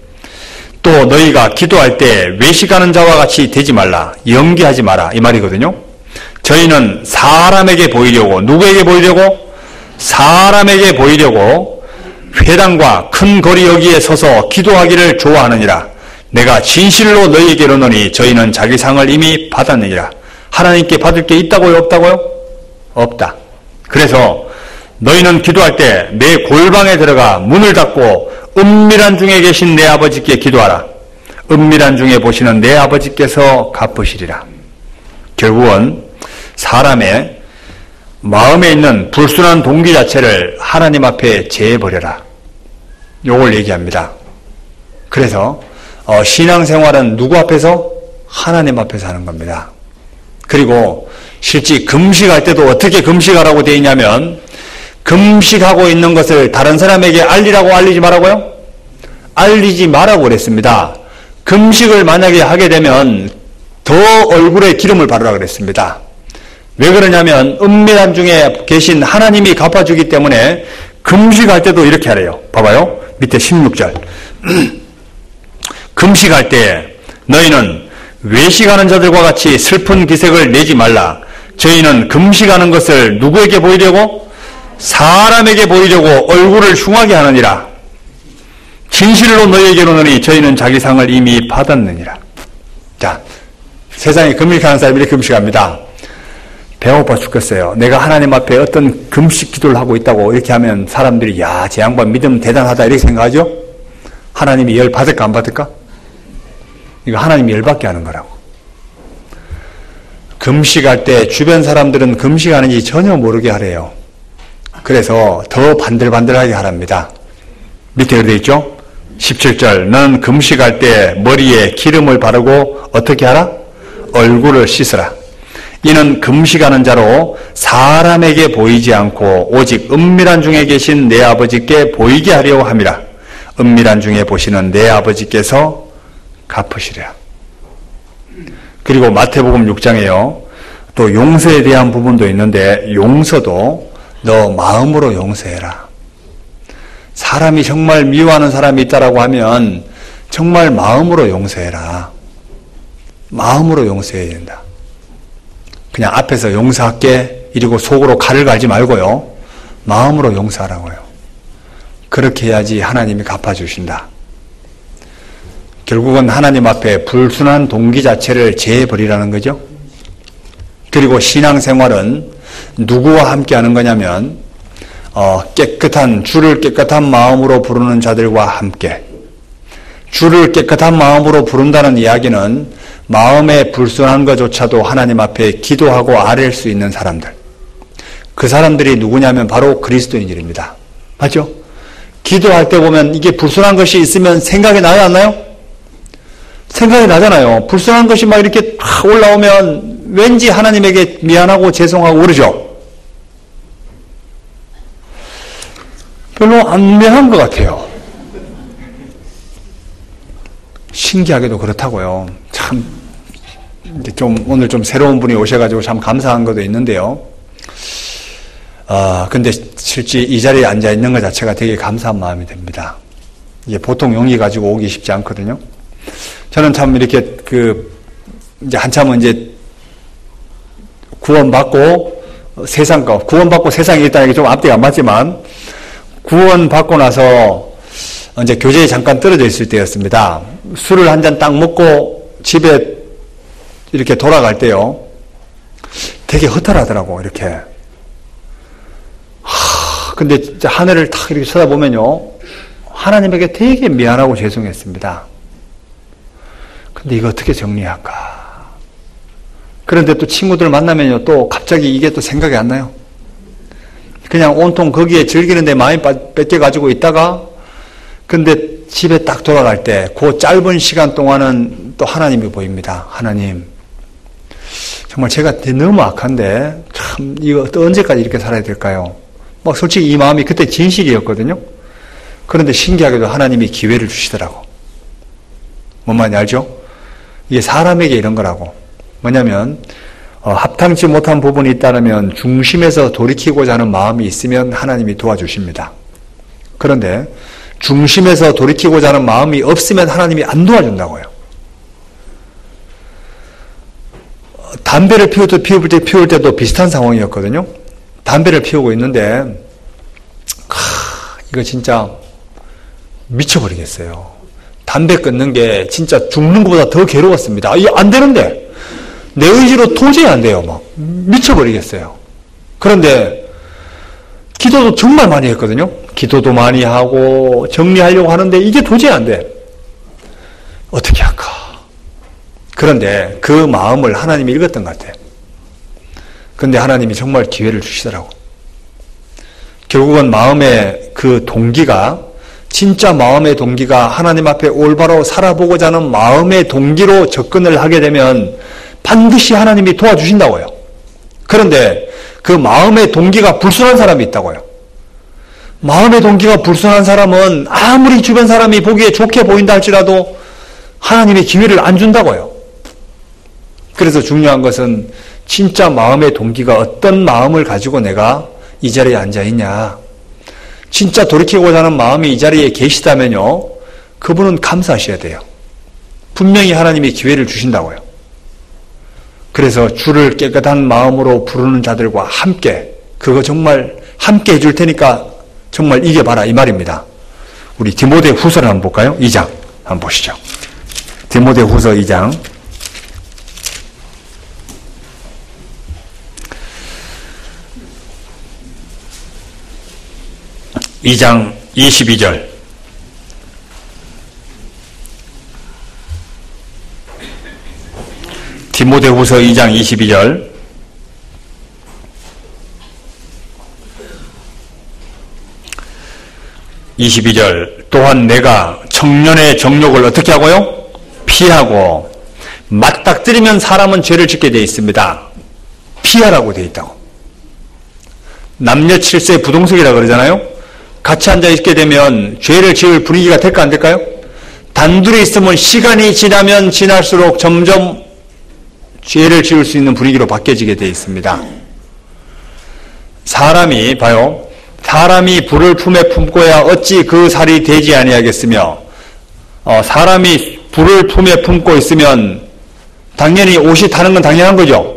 또 너희가 기도할 때 외식하는 자와 같이 되지 말라. 연기하지 마라. 이 말이거든요. 저희는 사람에게 보이려고, 누구에게 보이려고? 사람에게 보이려고 회당과 큰 거리 여기에 서서 기도하기를 좋아하느니라. 내가 진실로 너희에게 이르노니 저희는 자기 상을 이미 받았느니라. 하나님께 받을 게 있다고요? 없다고요? 없다. 그래서 너희는 기도할 때 내 골방에 들어가 문을 닫고 은밀한 중에 계신 내 아버지께 기도하라. 은밀한 중에 보시는 내 아버지께서 갚으시리라. 결국은 사람의 마음에 있는 불순한 동기 자체를 하나님 앞에 제해버려라. 요걸 얘기합니다. 그래서 신앙생활은 누구 앞에서? 하나님 앞에서 하는 겁니다. 그리고 실제 금식할 때도 어떻게 금식하라고 되어 있냐면 금식하고 있는 것을 다른 사람에게 알리라고 알리지 말라고요? 알리지 말라고 그랬습니다. 금식을 만약에 하게 되면 더 얼굴에 기름을 바르라 그랬습니다. 왜 그러냐면 은밀한 중에 계신 하나님이 갚아주기 때문에 금식할 때도 이렇게 하래요. 봐봐요. 밑에 16절. 금식할 때 너희는 외식하는 자들과 같이 슬픈 기색을 내지 말라. 저희는 금식하는 것을 누구에게 보이려고? 사람에게 보이려고 얼굴을 흉하게 하느니라. 진실로 너희에게 이르노니 저희는 자기 상을 이미 받았느니라. 자, 세상에 금식하는 사람이 이렇게 금식합니다. 배고파 죽겠어요. 내가 하나님 앞에 어떤 금식 기도를 하고 있다고 이렇게 하면 사람들이 야, 제 양반 믿음 대단하다 이렇게 생각하죠? 하나님이 열 받을까 안 받을까? 이거 하나님이 열받게 하는 거라고. 금식할 때 주변 사람들은 금식하는지 전혀 모르게 하래요. 그래서 더 반들반들하게 하랍니다. 밑에 되어 있죠? 17절. 너는 금식할 때 머리에 기름을 바르고 어떻게 하라? 얼굴을 씻으라. 이는 금식하는 자로 사람에게 보이지 않고 오직 은밀한 중에 계신 내 아버지께 보이게 하려고 함이라. 은밀한 중에 보시는 내 아버지께서 갚으시랴. 그리고 마태복음 6장에요. 또 용서에 대한 부분도 있는데 용서도 너 마음으로 용서해라. 사람이 정말 미워하는 사람이 있다라고 하면 정말 마음으로 용서해라. 마음으로 용서해야 된다. 그냥 앞에서 용서할게 이러고 속으로 칼을 갈지 말고요. 마음으로 용서하라고요. 그렇게 해야지 하나님이 갚아주신다. 결국은 하나님 앞에 불순한 동기 자체를 제해버리라는 거죠. 그리고 신앙생활은 누구와 함께 하는 거냐면 주를 깨끗한 마음으로 부르는 자들과 함께. 주를 깨끗한 마음으로 부른다는 이야기는 마음에 불순한 것조차도 하나님 앞에 기도하고 아뢰일 수 있는 사람들. 그 사람들이 누구냐면 바로 그리스도인들입니다. 맞죠? 기도할 때 보면 이게 불순한 것이 있으면 생각이 나요, 안 나요? 생각이 나잖아요. 불순한 것이 막 이렇게 올라오면 왠지 하나님에게 미안하고 죄송하고 그러죠? 별로 안 미안한 것 같아요. 신기하게도 그렇다고요. 참, 오늘 좀 새로운 분이 오셔가지고 참 감사한 것도 있는데요. 근데 실제 이 자리에 앉아 있는 것 자체가 되게 감사한 마음이 듭니다. 이게 보통 용기 가지고 오기 쉽지 않거든요. 저는 참 이렇게 이제 한참은 이제 구원받고 세상에 일단 좀 앞뒤가 안 맞지만 구원받고 나서 이제 교제에 잠깐 떨어져 있을 때였습니다. 술을 한 잔 딱 먹고 집에 이렇게 돌아갈 때요. 되게 허탈하더라고, 이렇게. 근데 진짜 하늘을 탁 이렇게 쳐다보면요. 하나님에게 되게 미안하고 죄송했습니다. 근데 이거 어떻게 정리할까? 그런데 또 친구들 만나면요. 또 갑자기 이게 또 생각이 안 나요. 그냥 온통 거기에 즐기는데 마음이 뺏겨가지고 있다가 근데 집에 딱 돌아갈 때 그 짧은 시간 동안은 또 하나님이 보입니다. 하나님. 정말 제가 너무 악한데 참 이거 또 언제까지 이렇게 살아야 될까요? 막 솔직히 이 마음이 그때 진실이었거든요. 그런데 신기하게도 하나님이 기회를 주시더라고. 뭔 말인지 알죠? 이게 사람에게 이런 거라고. 뭐냐면 합당치 못한 부분이 있다면 중심에서 돌이키고자 하는 마음이 있으면 하나님이 도와주십니다. 그런데 중심에서 돌이키고자 하는 마음이 없으면 하나님이 안 도와준다고요. 담배를 피울 때도 비슷한 상황이었거든요. 담배를 피우고 있는데 이거 진짜 미쳐버리겠어요. 담배 끊는 게 진짜 죽는 것보다 더 괴로웠습니다. 이게 안 되는데 내 의지로 도저히 안 돼요. 막 미쳐버리겠어요. 그런데 기도도 정말 많이 했거든요. 기도도 많이 하고 정리하려고 하는데 이게 도저히 안 돼. 어떻게 할까? 그런데 그 마음을 하나님이 읽었던 것 같아요. 그런데 하나님이 정말 기회를 주시더라고. 결국은 마음의 그 동기가 진짜 마음의 동기가 하나님 앞에 올바로 살아보고자 하는 마음의 동기로 접근을 하게 되면 반드시 하나님이 도와주신다고요. 그런데 그 마음의 동기가 불순한 사람이 있다고요. 마음의 동기가 불순한 사람은 아무리 주변 사람이 보기에 좋게 보인다 할지라도 하나님의 기회를 안 준다고요. 그래서 중요한 것은 진짜 마음의 동기가 어떤 마음을 가지고 내가 이 자리에 앉아있냐. 진짜 돌이키고자 하는 마음이 이 자리에 계시다면요. 그분은 감사하셔야 돼요. 분명히 하나님이 기회를 주신다고요. 그래서 주를 깨끗한 마음으로 부르는 자들과 함께 그거 정말 함께 해줄 테니까 정말 이겨봐라 이 말입니다. 우리 디모데 후서를 한번 볼까요? 2장 한번 보시죠. 디모데 후서 2장 2장 22절 디모데후서 2장 22절 또한 내가 청년의 정욕을 어떻게 하고요? 피하고 맞닥뜨리면 사람은 죄를 짓게 되어 있습니다. 피하라고 되어 있다고. 남녀 칠세 부동석이라 그러잖아요. 같이 앉아있게 되면 죄를 지을 분위기가 될까 안 될까요? 단둘이 있으면 시간이 지나면 지날수록 점점 죄를 지을 수 있는 분위기로 바뀌어지게 되어 있습니다. 사람이 봐요. 사람이 불을 품에 품고야 어찌 그 살이 되지 아니하겠으며 사람이 불을 품에 품고 있으면 당연히 옷이 타는 건 당연한 거죠.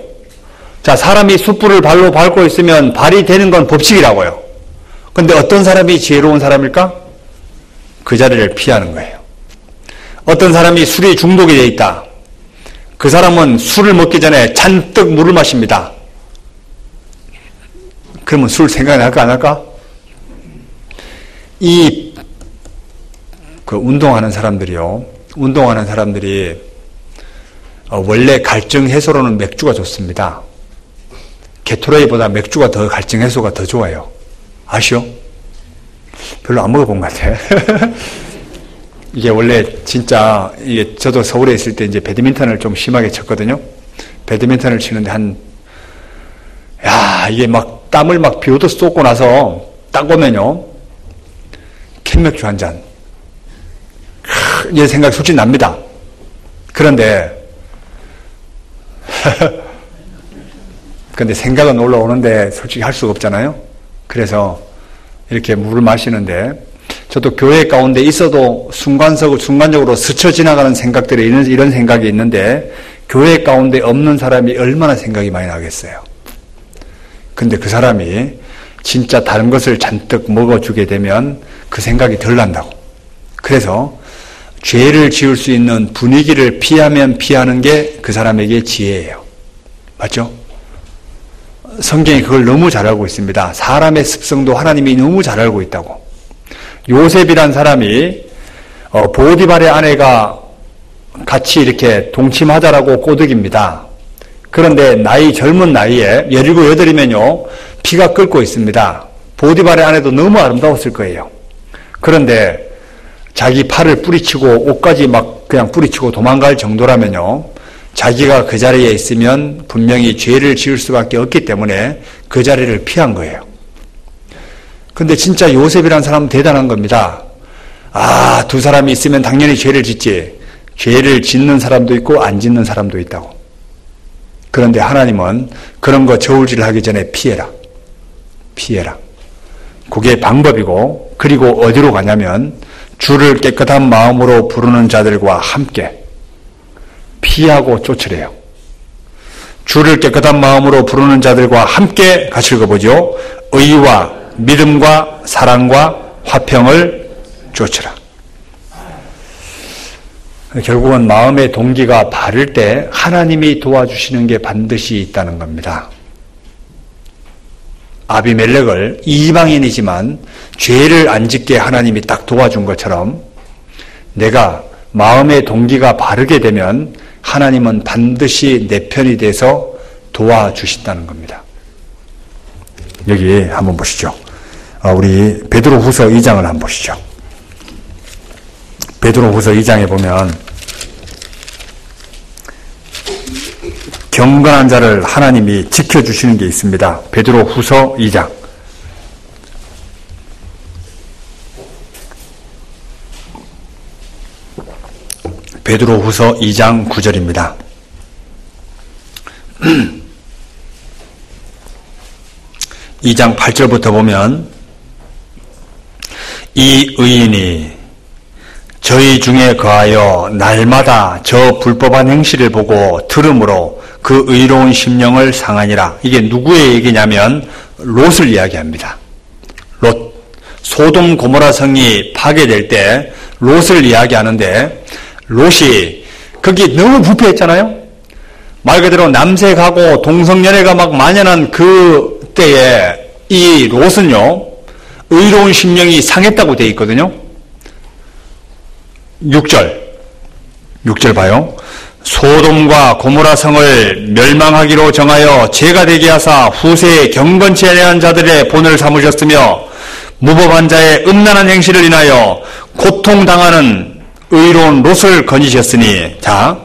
자, 사람이 숯불을 발로 밟고 있으면 발이 되는 건 법칙이라고요. 근데 어떤 사람이 지혜로운 사람일까? 그 자리를 피하는 거예요. 어떤 사람이 술이 중독이 되어 있다. 그 사람은 술을 먹기 전에 잔뜩 물을 마십니다. 그러면 술 생각이 날까 안 날까? 운동하는 사람들이요. 운동하는 사람들이 원래 갈증 해소로는 맥주가 좋습니다. 게토레이보다 맥주가 더 갈증 해소가 더 좋아요. 아시오? 별로 안 먹어본 것 같아. 이게 원래 진짜 이게 저도 서울에 있을 때 이제 배드민턴을 좀 심하게 쳤거든요. 배드민턴을 치는데 이게 막 땀을 막 비오듯 쏟고 나서 딱 오면요. 캔맥주 한 잔. 이런 생각이 솔직히 납니다. 그런데 생각은 올라오는데 솔직히 할 수가 없잖아요. 그래서 이렇게 물을 마시는데 저도 교회 가운데 있어도 순간적으로 스쳐 지나가는 생각들이 이런 생각이 있는데 교회 가운데 없는 사람이 얼마나 생각이 많이 나겠어요. 근데 그 사람이 진짜 다른 것을 잔뜩 먹어주게 되면 그 생각이 덜 난다고. 그래서 죄를 지을 수 있는 분위기를 피하면 피하는 게 그 사람에게 지혜예요. 맞죠? 성경이 그걸 너무 잘 알고 있습니다. 사람의 습성도 하나님이 너무 잘 알고 있다고. 요셉이란 사람이 보디발의 아내가 같이 이렇게 동침하자라고 꼬드깁니다. 그런데 젊은 나이에 17, 8이면요 피가 끓고 있습니다. 보디발의 아내도 너무 아름다웠을 거예요. 그런데 자기 팔을 뿌리치고 옷까지 막 그냥 뿌리치고 도망갈 정도라면요 자기가 그 자리에 있으면 분명히 죄를 지을 수밖에 없기 때문에 그 자리를 피한 거예요. 근데 진짜 요셉이라는 사람은 대단한 겁니다. 두 사람이 있으면 당연히 죄를 짓지. 죄를 짓는 사람도 있고 안 짓는 사람도 있다고. 그런데 하나님은 그런 거 저울질 하기 전에 피해라. 그게 방법이고, 그리고 어디로 가냐면 주를 깨끗한 마음으로 부르는 자들과 함께 피하고 쫓으래요. 주를 깨끗한 마음으로 부르는 자들과 함께 같이 읽어보죠. 의와 믿음과 사랑과 화평을 쫓으라. 결국은 마음의 동기가 바를 때 하나님이 도와주시는 게 반드시 있다는 겁니다. 아비멜렉을 이방인이지만 죄를 안 짓게 하나님이 딱 도와준 것처럼 내가 마음의 동기가 바르게 되면 하나님은 반드시 내 편이 돼서 도와주신다는 겁니다. 여기 한번 보시죠. 우리 베드로후서 2장을 한번 보시죠. 베드로후서 2장에 보면 경건한 자를 하나님이 지켜주시는 게 있습니다. 베드로후서 2장. 베드로후서 2장 9절입니다. 이 장 8절부터 보면 이 의인이 저희 중에 거하여 날마다 저 불법한 행실을 보고 들음으로 그 의로운 심령을 상하니라. 이게 누구의 얘기냐면 롯을 이야기합니다. 롯. 소돔 고모라 성이 파괴될 때 롯을 이야기하는데 롯이 거기 너무 부패했잖아요. 말 그대로 남색하고 동성연애가 막 만연한 그 때에 이 롯은요 의로운 심령이 상했다고 되어 있거든요. 6절 봐요. 소돔과 고모라 성을 멸망하기로 정하여 죄가 되게 하사 후세에 경건치 아니한 자들의 본을 삼으셨으며 무법한 자의 음란한 행실을 인하여 고통당하는 의로운 롯을 건지셨으니, 자,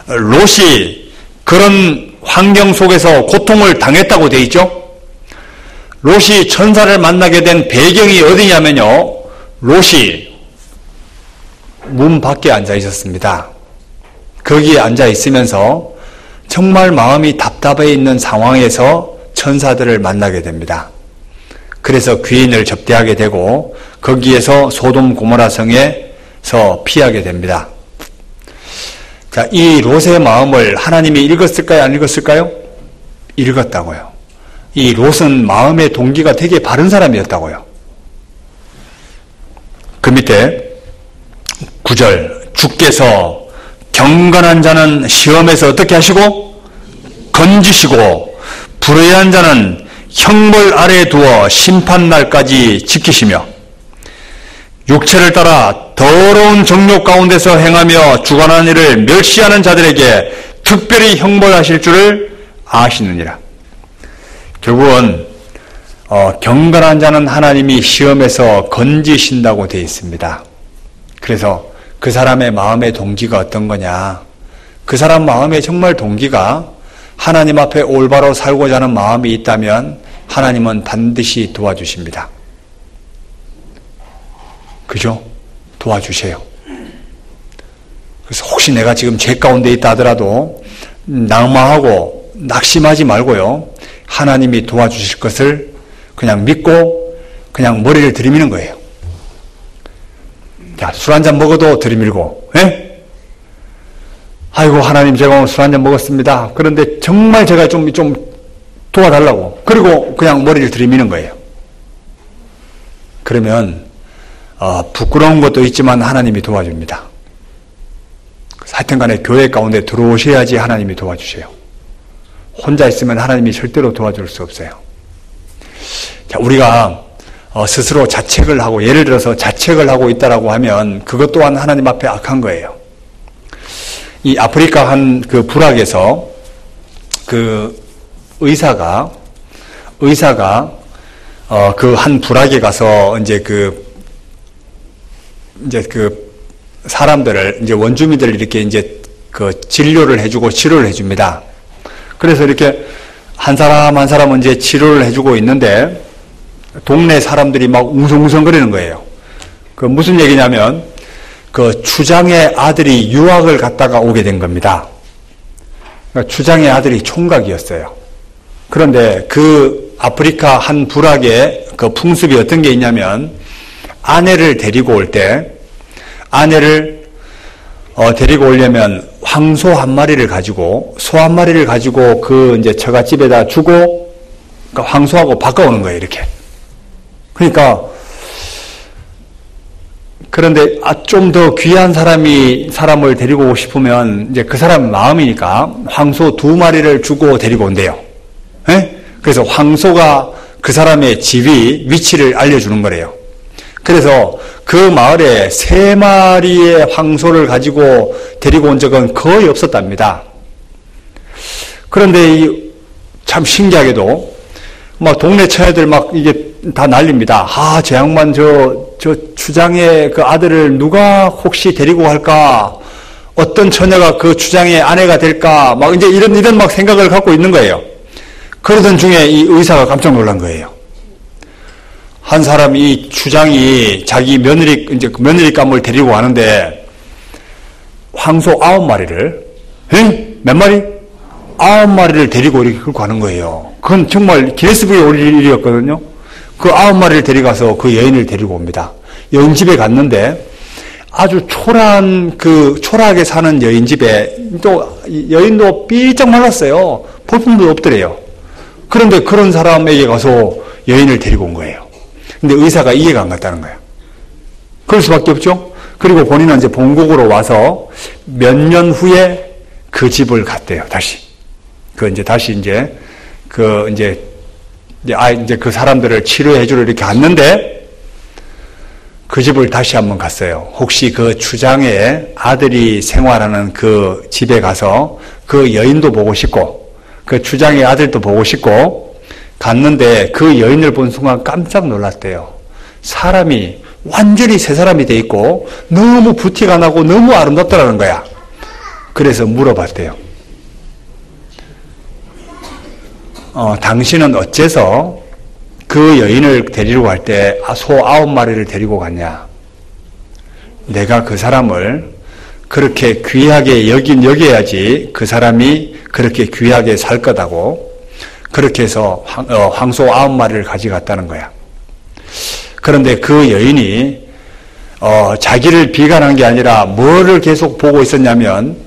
롯이 그런 환경 속에서 고통을 당했다고 되어 있죠. 롯이 천사를 만나게 된 배경이 어디냐면요, 롯이 문 밖에 앉아 있었습니다. 거기에 앉아 있으면서 정말 마음이 답답해 있는 상황에서 천사들을 만나게 됩니다. 그래서 귀인을 접대하게 되고 거기에서 소돔 고모라 성에서 피하게 됩니다. 자, 이 롯의 마음을 하나님이 읽었을까요? 안 읽었을까요? 읽었다고요. 이 롯은 마음의 동기가 되게 바른 사람이었다고요. 그 밑에 9절, 주께서 경건한 자는 시험에서 어떻게 하시고 건지시고 불의한 자는 형벌 아래에 두어 심판날까지 지키시며 육체를 따라 더러운 정욕 가운데서 행하며 주관하는 일을 멸시하는 자들에게 특별히 형벌하실 줄을 아시느니라. 결국은 경건한 자는 하나님이 시험에서 건지신다고 되어 있습니다. 그래서 그 사람의 마음의 동기가 어떤 거냐? 그 사람 마음의 정말 동기가 하나님 앞에 올바로 살고자 하는 마음이 있다면 하나님은 반드시 도와주십니다. 그죠? 도와주세요. 그래서 혹시 내가 지금 죄 가운데 있다 하더라도 낭망하고 낙심하지 말고요. 하나님이 도와주실 것을 그냥 믿고 그냥 머리를 들이미는 거예요. 자, 술 한잔 먹어도 들이밀고, 예? 아이고, 하나님, 제가 오늘 술 한잔 먹었습니다. 그런데 정말 제가 좀 도와달라고. 그리고 그냥 머리를 들이미는 거예요. 그러면, 부끄러운 것도 있지만 하나님이 도와줍니다. 하여튼 간에 교회 가운데 들어오셔야지 하나님이 도와주세요. 혼자 있으면 하나님이 절대로 도와줄 수 없어요. 자, 우리가 스스로 자책을 하고, 예를 들어서 자책을 하고 있다라고 하면 그것 또한 하나님 앞에 악한 거예요. 이 아프리카 한 그 부락에서 그 의사가 그 한 부락에 가서 이제 그 사람들을, 이제 원주민들을 이렇게 이제 그 진료를 해주고 치료를 해줍니다. 그래서 이렇게 한 사람 한 사람은 이제 치료를 해주고 있는데 동네 사람들이 막 웅성웅성거리는 거예요. 그 무슨 얘기냐면 그 추장의 아들이 유학을 갔다가 오게 된 겁니다. 그러니까 추장의 아들이 총각이었어요. 그런데 그 아프리카 한 부락의 그 풍습이 어떤 게 있냐면 아내를 데리고 올 때 아내를 데리고 오려면 황소 한 마리를 가지고 소 한 마리를 가지고 그 이제 처갓집에다 주고 그러니까 황소하고 바꿔오는 거예요, 이렇게. 그러니까 그런데 좀 더 귀한 사람을 데리고 오고 싶으면 이제 그 사람 마음이니까 황소 2마리를 주고 데리고 온대요. 예? 그래서 황소가 그 사람의 위치를 알려주는 거래요. 그래서 그 마을에 3마리의 황소를 가지고 데리고 온 적은 거의 없었답니다. 그런데 참 신기하게도 막 동네 처녀들 막 이게 다 난립니다. 아, 저 양반 저 추장의 그 아들을 누가 혹시 데리고 갈까? 어떤 처녀가 그 추장의 아내가 될까? 막 이제 이런 막 생각을 갖고 있는 거예요. 그러던 중에 이 의사가 깜짝 놀란 거예요. 한 사람, 이 추장이 자기 며느리감을 데리고 가는데 황소 9마리를, 몇 마리? 9마리를 데리고 이렇게 끌고 가는 거예요. 그건 정말 기네스북에 올릴 일이었거든요. 그 9마리를 데려가서 그 여인을 데리고 옵니다. 여인집에 갔는데 아주 초라하게 사는 여인집에 또 여인도 삐쩍 말랐어요. 볼품도 없더래요. 그런데 그런 사람에게 가서 여인을 데리고 온 거예요. 근데 의사가 이해가 안 갔다는 거예요. 그럴 수밖에 없죠. 그리고 본인은 이제 본국으로 와서 몇 년 후에 그 집을 갔대요. 다시 그 사람들을 치료해주러 이렇게 갔는데 그 집을 다시 한번 갔어요. 혹시 그 추장의 아들이 생활하는 그 집에 가서 그 여인도 보고 싶고 그 추장의 아들도 보고 싶고 갔는데 그 여인을 본 순간 깜짝 놀랐대요. 사람이 완전히 새 사람이 돼 있고 너무 부티가 나고 너무 아름답더라는 거야. 그래서 물어봤대요. 당신은 어째서 그 여인을 데리러 갈 때 소 9마리를 데리고 갔냐? 내가 그 사람을 그렇게 귀하게 여겨야지 그 사람이 그렇게 귀하게 살 거다고 그렇게 해서 황소 9마리를 가져갔다는 거야. 그런데 그 여인이 자기를 비관한 게 아니라 뭐를 계속 보고 있었냐면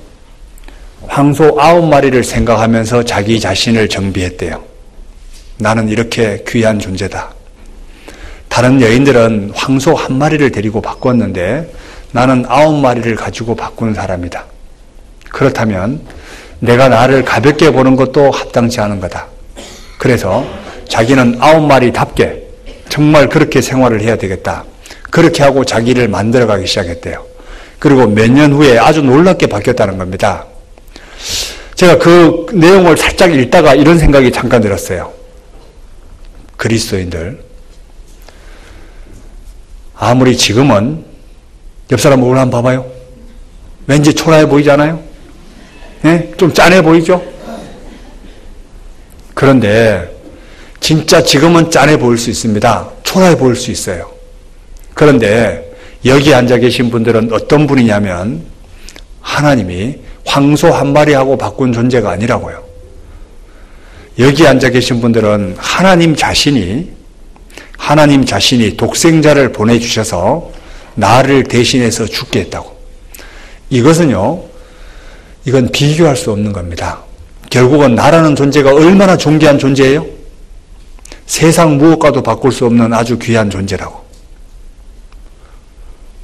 황소 9마리를 생각하면서 자기 자신을 정비했대요. 나는 이렇게 귀한 존재다. 다른 여인들은 황소 1마리를 데리고 바꿨는데 나는 9마리를 가지고 바꾸는 사람이다. 그렇다면 내가 나를 가볍게 보는 것도 합당치 않은 거다. 그래서 자기는 9마리답게 정말 그렇게 생활을 해야 되겠다. 그렇게 하고 자기를 만들어가기 시작했대요. 그리고 몇 년 후에 아주 놀랍게 바뀌었다는 겁니다. 제가 그 내용을 살짝 읽다가 이런 생각이 잠깐 들었어요. 그리스도인들, 아무리 지금은 옆 사람 얼굴 한번 봐봐요. 왠지 초라해 보이지 않아요? 예? 좀 짠해 보이죠? 그런데 진짜 지금은 짠해 보일 수 있습니다. 초라해 보일 수 있어요. 그런데 여기 앉아 계신 분들은 어떤 분이냐면 하나님이 황소 1마리하고 바꾼 존재가 아니라고요. 여기 앉아 계신 분들은 하나님 자신이 독생자를 보내주셔서 나를 대신해서 죽게 했다고. 이건 비교할 수 없는 겁니다. 결국은 나라는 존재가 얼마나 존귀한 존재예요? 세상 무엇과도 바꿀 수 없는 아주 귀한 존재라고.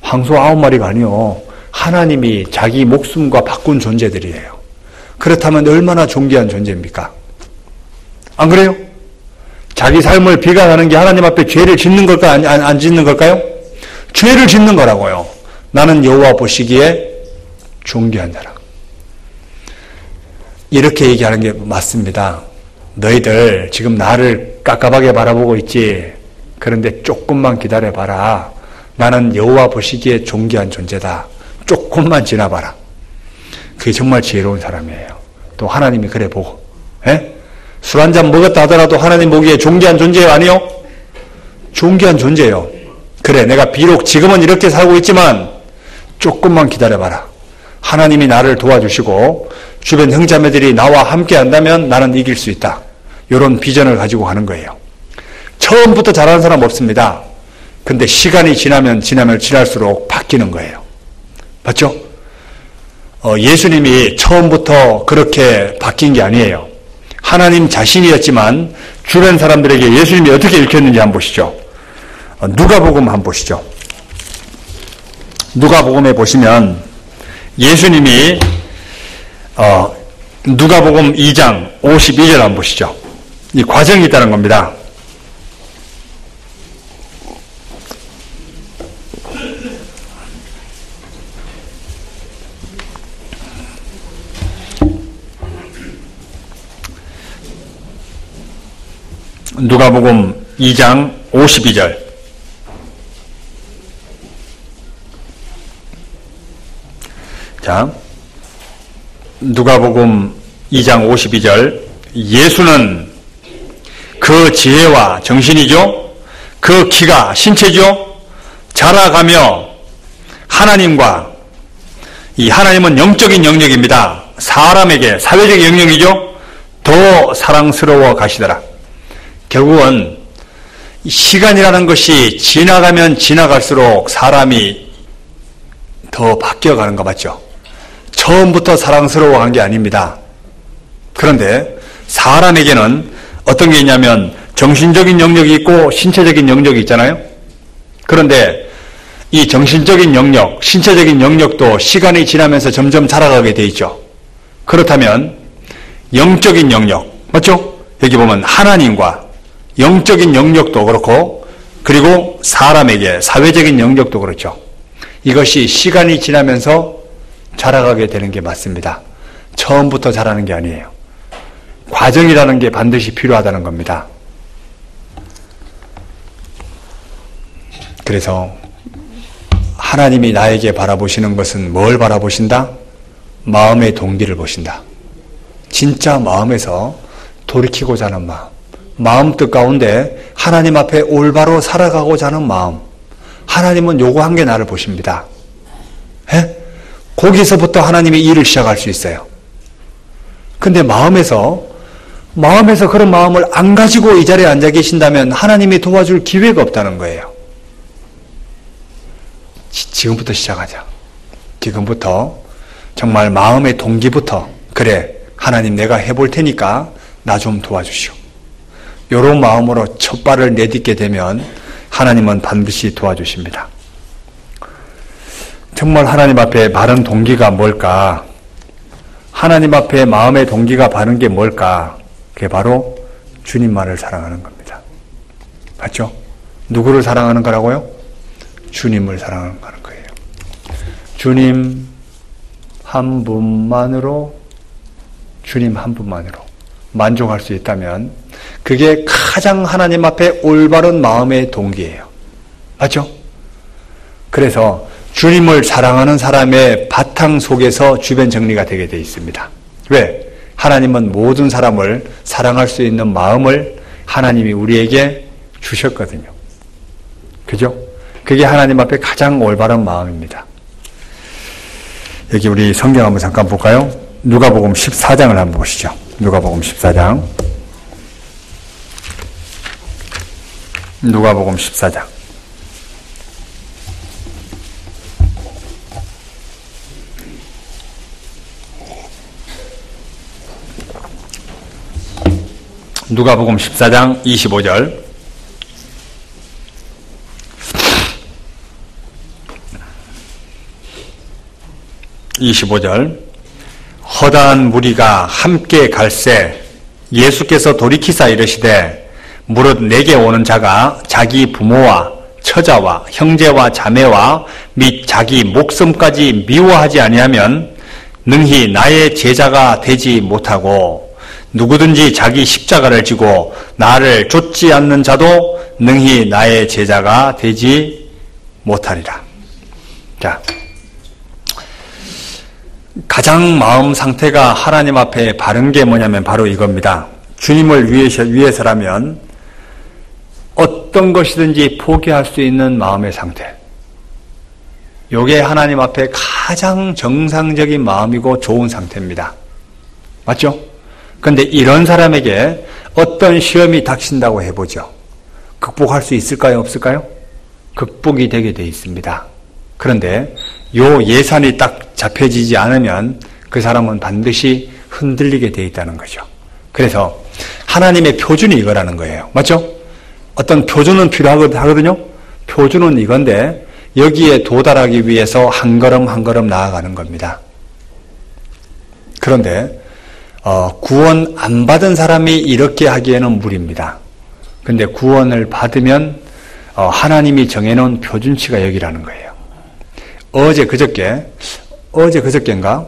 황소 9마리가 아니요. 하나님이 자기 목숨과 바꾼 존재들이에요. 그렇다면 얼마나 존귀한 존재입니까? 안 그래요? 자기 삶을 비관하는 게 하나님 앞에 죄를 짓는 걸까? 안 짓는 걸까요? 죄를 짓는 거라고요. 나는 여호와 보시기에 존귀한 자라. 이렇게 얘기하는 게 맞습니다. 너희들 지금 나를 깝깝하게 바라보고 있지. 그런데 조금만 기다려봐라. 나는 여호와 보시기에 존귀한 존재다. 조금만 지나봐라. 그게 정말 지혜로운 사람이에요. 또 하나님이 그래 보고. 술 한잔 먹었다 하더라도 하나님 보기에 존귀한 존재예요? 아니요? 존귀한 존재예요. 그래, 내가 비록 지금은 이렇게 살고 있지만 조금만 기다려봐라. 하나님이 나를 도와주시고 주변 형제자매들이 나와 함께 한다면 나는 이길 수 있다. 이런 비전을 가지고 가는 거예요. 처음부터 잘하는 사람 없습니다. 근데 시간이 지나면 지날수록 바뀌는 거예요. 맞죠? 예수님이 처음부터 그렇게 바뀐 게 아니에요. 하나님 자신이었지만 주변 사람들에게 예수님이 어떻게 읽혔는지 한번 보시죠. 누가복음 한번 보시죠. 누가복음에 보시면 예수님이 누가복음 2장 52절 한번 보시죠. 이 과정이 있다는 겁니다. 누가복음 2장 52절. 자, 누가복음 2장 52절. 예수는 그 지혜와 정신이죠. 그 키가 신체죠. 자라가며 하나님과, 이 하나님은 영적인 영역입니다. 사람에게 사회적 영역이죠. 더 사랑스러워 가시더라. 결국은 시간이라는 것이 지나가면 지나갈수록 사람이 더 바뀌어가는 거 맞죠? 처음부터 사랑스러워한 게 아닙니다. 그런데 사람에게는 어떤 게 있냐면 정신적인 영역이 있고 신체적인 영역이 있잖아요. 그런데 이 정신적인 영역, 신체적인 영역도 시간이 지나면서 점점 자라가게 돼 있죠. 그렇다면 영적인 영역, 맞죠? 여기 보면 하나님과 영적인 영역도 그렇고, 그리고 사람에게 사회적인 영역도 그렇죠. 이것이 시간이 지나면서 자라가게 되는 게 맞습니다. 처음부터 자라는 게 아니에요. 과정이라는 게 반드시 필요하다는 겁니다. 그래서 하나님이 나에게 바라보시는 것은 뭘 바라보신다? 마음의 동기를 보신다. 진짜 마음에서 돌이키고자 하는 마음. 마음 뜻 가운데 하나님 앞에 올바로 살아가고자 하는 마음. 하나님은 요구한 게 나를 보십니다. 거기서부터 하나님이 일을 시작할 수 있어요. 근데 마음에서 그런 마음을 안 가지고 이 자리에 앉아 계신다면 하나님이 도와줄 기회가 없다는 거예요. 지금부터 시작하자. 지금부터 정말 마음의 동기부터, 그래, 하나님 내가 해볼 테니까 나 좀 도와주시오. 이런 마음으로 첫 발을 내딛게 되면 하나님은 반드시 도와주십니다. 정말 하나님 앞에 바른 동기가 뭘까? 하나님 앞에 마음의 동기가 바른 게 뭘까? 그게 바로 주님만을 사랑하는 겁니다. 맞죠? 누구를 사랑하는 거라고요? 주님을 사랑하는 거예요. 주님 한 분만으로 만족할 수 있다면 그게 가장 하나님 앞에 올바른 마음의 동기예요. 맞죠? 그래서 주님을 사랑하는 사람의 바탕 속에서 주변 정리가 되게 되어 있습니다. 왜? 하나님은 모든 사람을 사랑할 수 있는 마음을 하나님이 우리에게 주셨거든요. 그죠? 그게 하나님 앞에 가장 올바른 마음입니다. 여기 우리 성경 한번 잠깐 볼까요? 누가복음 14장을 한번 보시죠. 누가복음 14장. 누가복음 14장. 누가복음 14장 25절. 25절 허다한 무리가 함께 갈새 예수께서 돌이키사 이르시되 무릇 내게 오는 자가 자기 부모와 처자와 형제와 자매와 및 자기 목숨까지 미워하지 아니하면 능히 나의 제자가 되지 못하고 누구든지 자기 십자가를 지고 나를 좇지 않는 자도 능히 나의 제자가 되지 못하리라. 자, 가장 마음 상태가 하나님 앞에 바른 게 뭐냐면 바로 이겁니다. 주님을 위해서라면 어떤 것이든지 포기할 수 있는 마음의 상태. 이게 하나님 앞에 가장 정상적인 마음이고 좋은 상태입니다. 맞죠? 그런데 이런 사람에게 어떤 시험이 닥친다고 해보죠. 극복할 수 있을까요? 없을까요? 극복이 되게 돼 있습니다. 그런데 요 예산이 딱 잡혀지지 않으면 그 사람은 반드시 흔들리게 돼 있다는 거죠. 그래서 하나님의 표준이 이거라는 거예요. 맞죠? 어떤 표준은 필요하거든요. 표준은 이건데 여기에 도달하기 위해서 한 걸음 한 걸음 나아가는 겁니다. 그런데 구원 안 받은 사람이 이렇게 하기에는 무리입니다. 근데 구원을 받으면 하나님이 정해놓은 표준치가 여기라는 거예요. 어저께인가?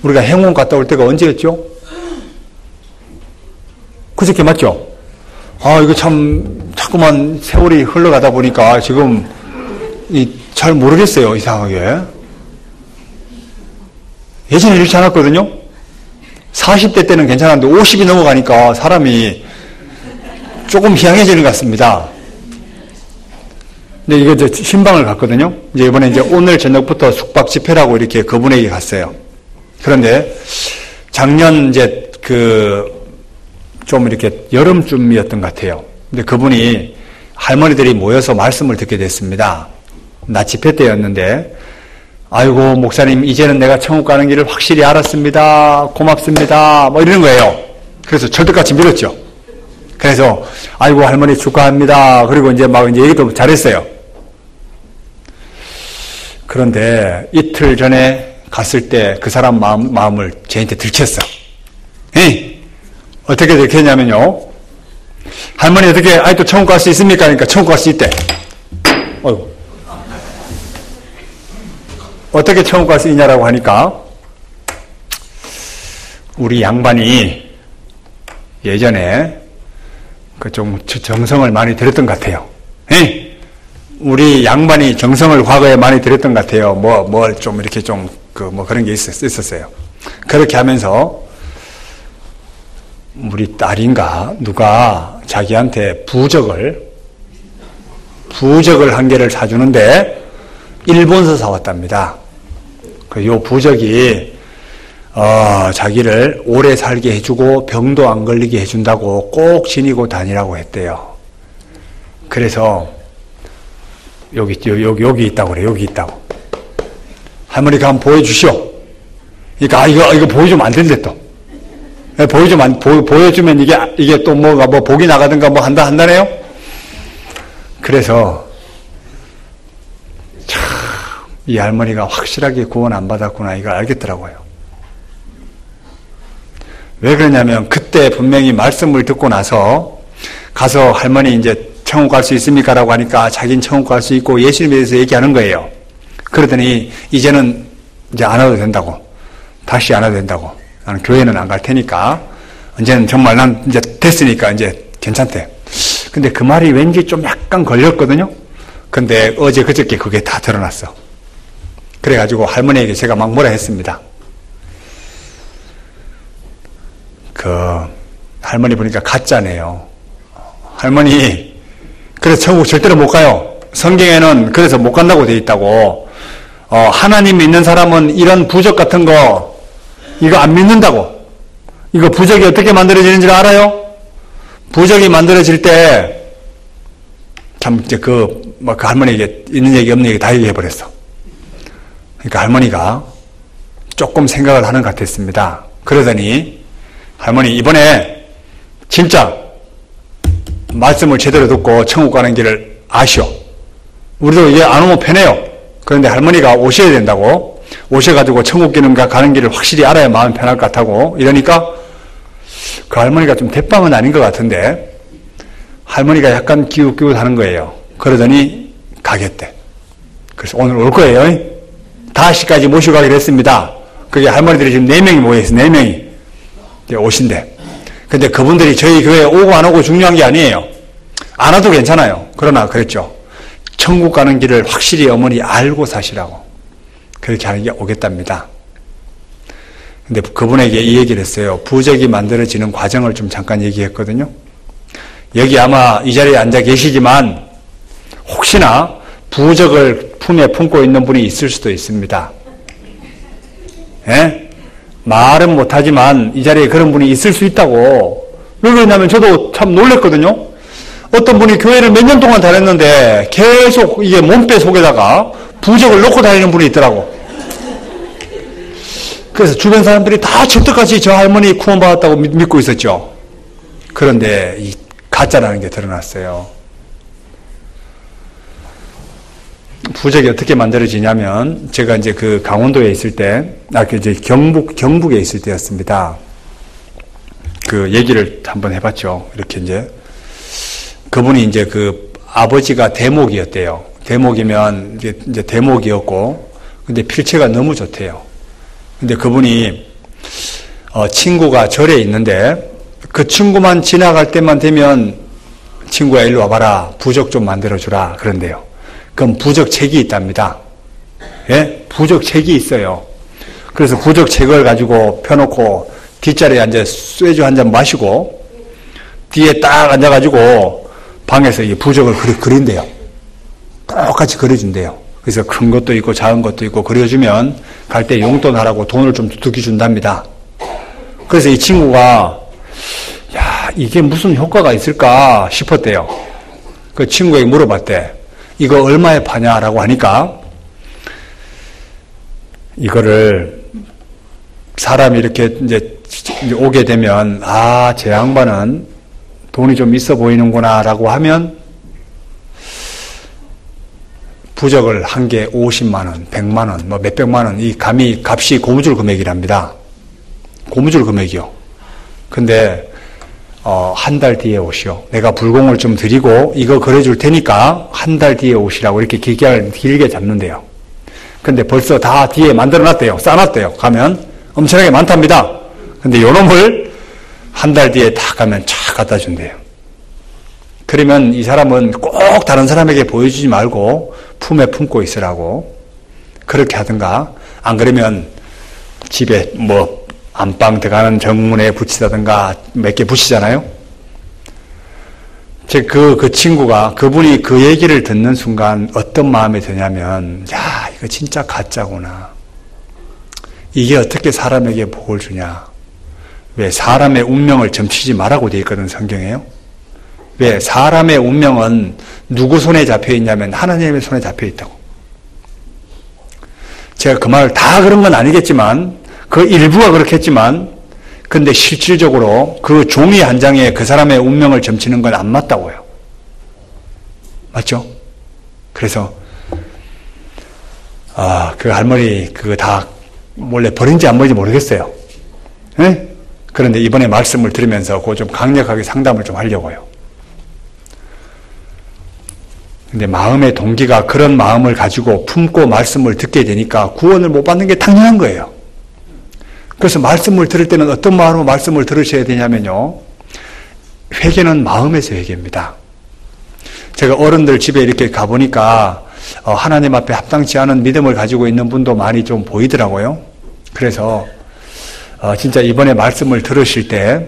우리가 행원 갔다 올 때가 언제였죠? 그저께 맞죠? 이거 참, 자꾸만 세월이 흘러가다 보니까 지금, 잘 모르겠어요, 이상하게. 예전에 이렇지 않았거든요? 40대 때는 괜찮았는데 50이 넘어가니까 사람이 조금 희양해지는 것 같습니다. 근데 이거 신방을 갔거든요? 이제 이번에 오늘 저녁부터 숙박 집회라고 이렇게 그분에게 갔어요. 그런데 작년 좀 이렇게 여름쯤이었던 것 같아요. 근데 그분이 할머니들이 모여서 말씀을 듣게 됐습니다. 낮 집회 때였는데, 아이고, 목사님, 이제는 내가 천국 가는 길을 확실히 알았습니다. 고맙습니다. 뭐 이러는 거예요. 그래서 절대같이 밀었죠. 그래서, 아이고, 할머니 축하합니다. 그리고 이제 얘기도 잘했어요. 그런데 이틀 전에 갔을 때 그 사람 마음을 저한테 들켰어. 에이! 어떻게 들켰냐면요. 할머니 어떻게 아직도 천국 갈 수 있습니까? 그러니까 천국 갈 수 있대. 어이구. 어떻게 천국 갈 수 있냐라고 하니까 우리 양반이 예전에 좀 정성을 많이 들였던 것 같아요. 에이? 우리 양반이 정성을 과거에 많이 들였던 것 같아요. 뭘 좀 이렇게 그런 게 있었어요. 그렇게 하면서 우리 딸인가 누가 자기한테 부적을 한 개를 사주는데 일본서 사왔답니다. 요 부적이 자기를 오래 살게 해주고 병도 안 걸리게 해준다고 꼭 지니고 다니라고 했대요. 그래서 여기 있다고 그래. 여기 있다고. 할머니가 한번 보여주시오. 그러니까 이거 보여주면 안 된대 또. 보여주면 이게 또 복이 나가든가 한다네요? 그래서, 참, 이 할머니가 확실하게 구원 안 받았구나, 이걸 알겠더라고요. 왜 그러냐면, 그때 분명히 말씀을 듣고 나서, 가서 할머니 이제 천국 갈 수 있습니까? 라고 하니까, 자기는 천국 갈 수 있고, 예수님에 대해서 얘기하는 거예요. 그러더니, 이제는 이제 안 와도 된다고. 다시 안 와도 된다고. 나는 교회는 안 갈 테니까 이제는 정말 난 이제 됐으니까 이제 괜찮대. 근데 그 말이 왠지 좀 약간 걸렸거든요. 근데 그저께 그게 다 드러났어. 그래가지고 할머니에게 제가 막 뭐라 했습니다. 할머니 보니까 가짜네요. 할머니, 그래서 천국 절대로 못 가요. 성경에는 그래서 못 간다고 돼 있다고. 하나님 믿는 사람은 이런 부적 같은 거 이거 안 믿는다고. 이거 부적이 어떻게 만들어지는지 알아요? 부적이 만들어질 때, 참, 이제 그 할머니에게 있는 얘기 없는 얘기 다 얘기해버렸어. 그러니까 할머니가 조금 생각을 하는 것 같았습니다. 그러더니, 할머니, 이번에 진짜 말씀을 제대로 듣고 천국 가는 길을 아시오. 우리도 이제 안 오면 편해요. 그런데 할머니가 오셔야 된다고. 오셔가지고 천국 가는 길을 확실히 알아야 마음 편할 것 같다고 이러니까 그 할머니가 좀 대빵은 아닌 것 같은데 할머니가 약간 기웃기웃하는 거예요. 그러더니 가겠대. 그래서 오늘 올 거예요. 5시까지 모시고 가기로 했습니다. 그게 할머니들이 지금 4명이 모여있어요. 4명이 오신대. 근데 그분들이 저희 교회에 오고 안 오고 중요한 게 아니에요. 안 와도 괜찮아요. 그러나 그랬죠. 천국 가는 길을 확실히 어머니 알고 사시라고. 그렇게 하는 게 오겠답니다. 근데 그분에게 이 얘기를 했어요. 부적이 만들어지는 과정을 좀 잠깐 얘기했거든요. 여기 아마 이 자리에 앉아 계시지만 혹시나 부적을 품에 품고 있는 분이 있을 수도 있습니다. 예? 말은 못하지만 이 자리에 그런 분이 있을 수 있다고. 왜 그러냐면 저도 참 놀랐거든요. 어떤 분이 교회를 몇 년 동안 다녔는데 계속 이게 몸빼 속에다가 부적을 넣고 다니는 분이 있더라고. 그래서 주변 사람들이 다 절대까지 저 할머니 구원받았다고 믿고 있었죠. 그런데 이 가짜라는 게 드러났어요. 부적이 어떻게 만들어지냐면 제가 이제 그 강원도에 있을 때, 이제 경북에 있을 때였습니다. 그 얘기를 한번 해봤죠. 이렇게 이제 그분이 이제 그 아버지가 대목이었대요. 대목이면 이제 대목이었고, 근데 필체가 너무 좋대요. 근데 그분이 친구가 절에 있는데 그 친구만 지나갈 때만 되면 친구야 일로 와봐라. 부적 좀 만들어주라. 그런데요. 그럼 부적책이 있답니다. 예? 부적책이 있어요. 그래서 부적책을 가지고 펴놓고 뒷자리에 앉아 쇠주 한 잔 마시고 뒤에 딱 앉아가지고 방에서 이 부적을 그린대요. 똑같이 그려준대요. 그래서 큰 것도 있고 작은 것도 있고 그려주면 갈 때 용돈 하라고 돈을 좀 두둑이 준답니다. 그래서 이 친구가 야 이게 무슨 효과가 있을까 싶었대요. 그 친구에게 물어봤대. 이거 얼마에 파냐라고 하니까 이거를 사람이 이렇게 이제 오게 되면 제 양반은 돈이 좀 있어 보이는구나라고 하면 부적을 한 개 50만 원, 100만 원, 뭐 몇백만 원, 이 값이 고무줄 금액이랍니다. 고무줄 금액이요. 근데 한 달 뒤에 오시오. 내가 불공을 좀 드리고 이거 그려줄 테니까 한 달 뒤에 오시라고 이렇게 기간을 길게 잡는데요. 근데 벌써 다 뒤에 만들어놨대요. 싸놨대요. 가면 엄청나게 많답니다. 근데 요놈을 한 달 뒤에 다 가면 쫙 갖다 준대요. 그러면 이 사람은 꼭 다른 사람에게 보여주지 말고 품에 품고 있으라고 그렇게 하든가, 안 그러면 집에 뭐 안방 들어가는 정문에 붙이다든가 몇 개 붙이잖아요. 그 친구가, 그분이 그 얘기를 듣는 순간 어떤 마음이 드냐면, 야, 이거 진짜 가짜구나. 이게 어떻게 사람에게 복을 주냐. 왜 사람의 운명을 점치지 말라고 되어 있거든, 성경에요. 왜 사람의 운명은 누구 손에 잡혀 있냐면 하나님의 손에 잡혀 있다고. 제가 그 말 다 그런 건 아니겠지만 그 일부가 그렇겠지만 근데 실질적으로 그 종이 한 장에 그 사람의 운명을 점치는 건 안 맞다고요. 맞죠? 그래서 그 할머니 그거 다 몰래 버린지 안 버린지 모르겠어요. 네? 그런데 이번에 말씀을 들으면서 그거 좀 강력하게 상담을 좀 하려고요. 근데 마음의 동기가 그런 마음을 가지고 품고 말씀을 듣게 되니까 구원을 못 받는 게 당연한 거예요. 그래서 말씀을 들을 때는 어떤 마음으로 말씀을 들으셔야 되냐면요. 회개는 마음에서 회개입니다. 제가 어른들 집에 이렇게 가보니까 하나님 앞에 합당치 않은 믿음을 가지고 있는 분도 많이 좀 보이더라고요. 그래서 진짜 이번에 말씀을 들으실 때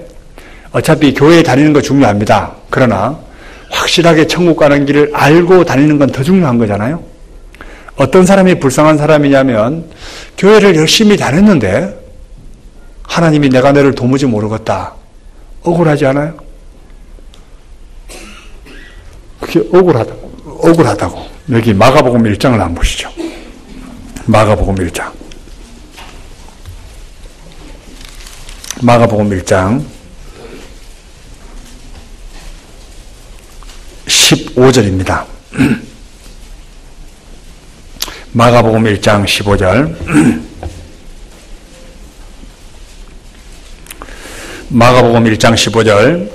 어차피 교회에 다니는 거 중요합니다. 그러나 확실하게 천국 가는 길을 알고 다니는 건 더 중요한 거잖아요. 어떤 사람이 불쌍한 사람이냐면 교회를 열심히 다녔는데 하나님이 내가 너를 도무지 모르겠다. 억울하지 않아요? 그게 억울하다고. 여기 마가복음 1장을 한번 보시죠. 마가복음 1장. 마가복음 1장 15절입니다. 마가복음 1장 15절. 마가복음 1장 15절.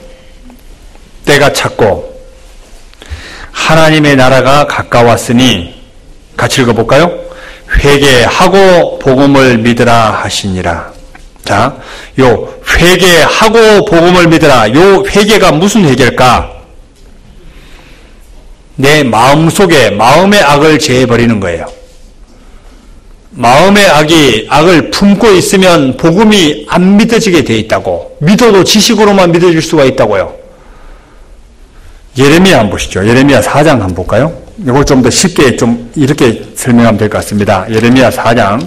때가 찼고 하나님의 나라가 가까웠으니, 같이 읽어볼까요? 회개하고 복음을 믿으라 하시니라. 자, 요 회개하고 복음을 믿으라. 요 회개가 무슨 회개일까? 내 마음 속에 마음의 악을 제해버리는 거예요. 마음의 악을 품고 있으면 복음이 안 믿어지게 돼 있다고. 믿어도 지식으로만 믿어질 수가 있다고요. 예레미야 한번 보시죠. 예레미야 4장 한번 볼까요? 이걸 좀 더 쉽게 좀 이렇게 설명하면 될 것 같습니다. 예레미야 4장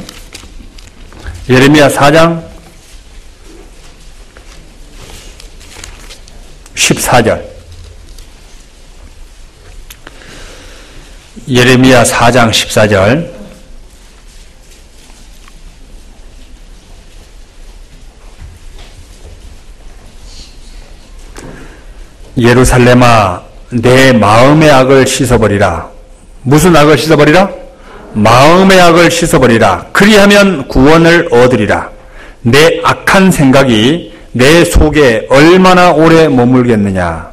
14절. 예레미야 4장 14절. 예루살렘아, 내 마음의 악을 씻어버리라. 무슨 악을 씻어버리라? 마음의 악을 씻어버리라. 그리하면 구원을 얻으리라. 내 악한 생각이 내 속에 얼마나 오래 머물겠느냐.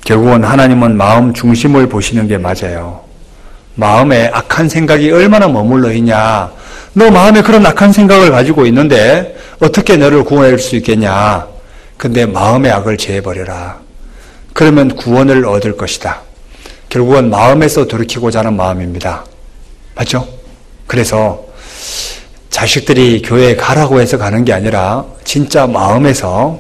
결국은 하나님은 마음 중심을 보시는 게 맞아요. 마음에 악한 생각이 얼마나 머물러 있냐. 너 마음에 그런 악한 생각을 가지고 있는데 어떻게 너를 구원할 수 있겠냐. 근데 마음의 악을 제해버려라. 그러면 구원을 얻을 것이다. 결국은 마음에서 돌이키고자 하는 마음입니다. 맞죠? 그래서 자식들이 교회에 가라고 해서 가는 게 아니라 진짜 마음에서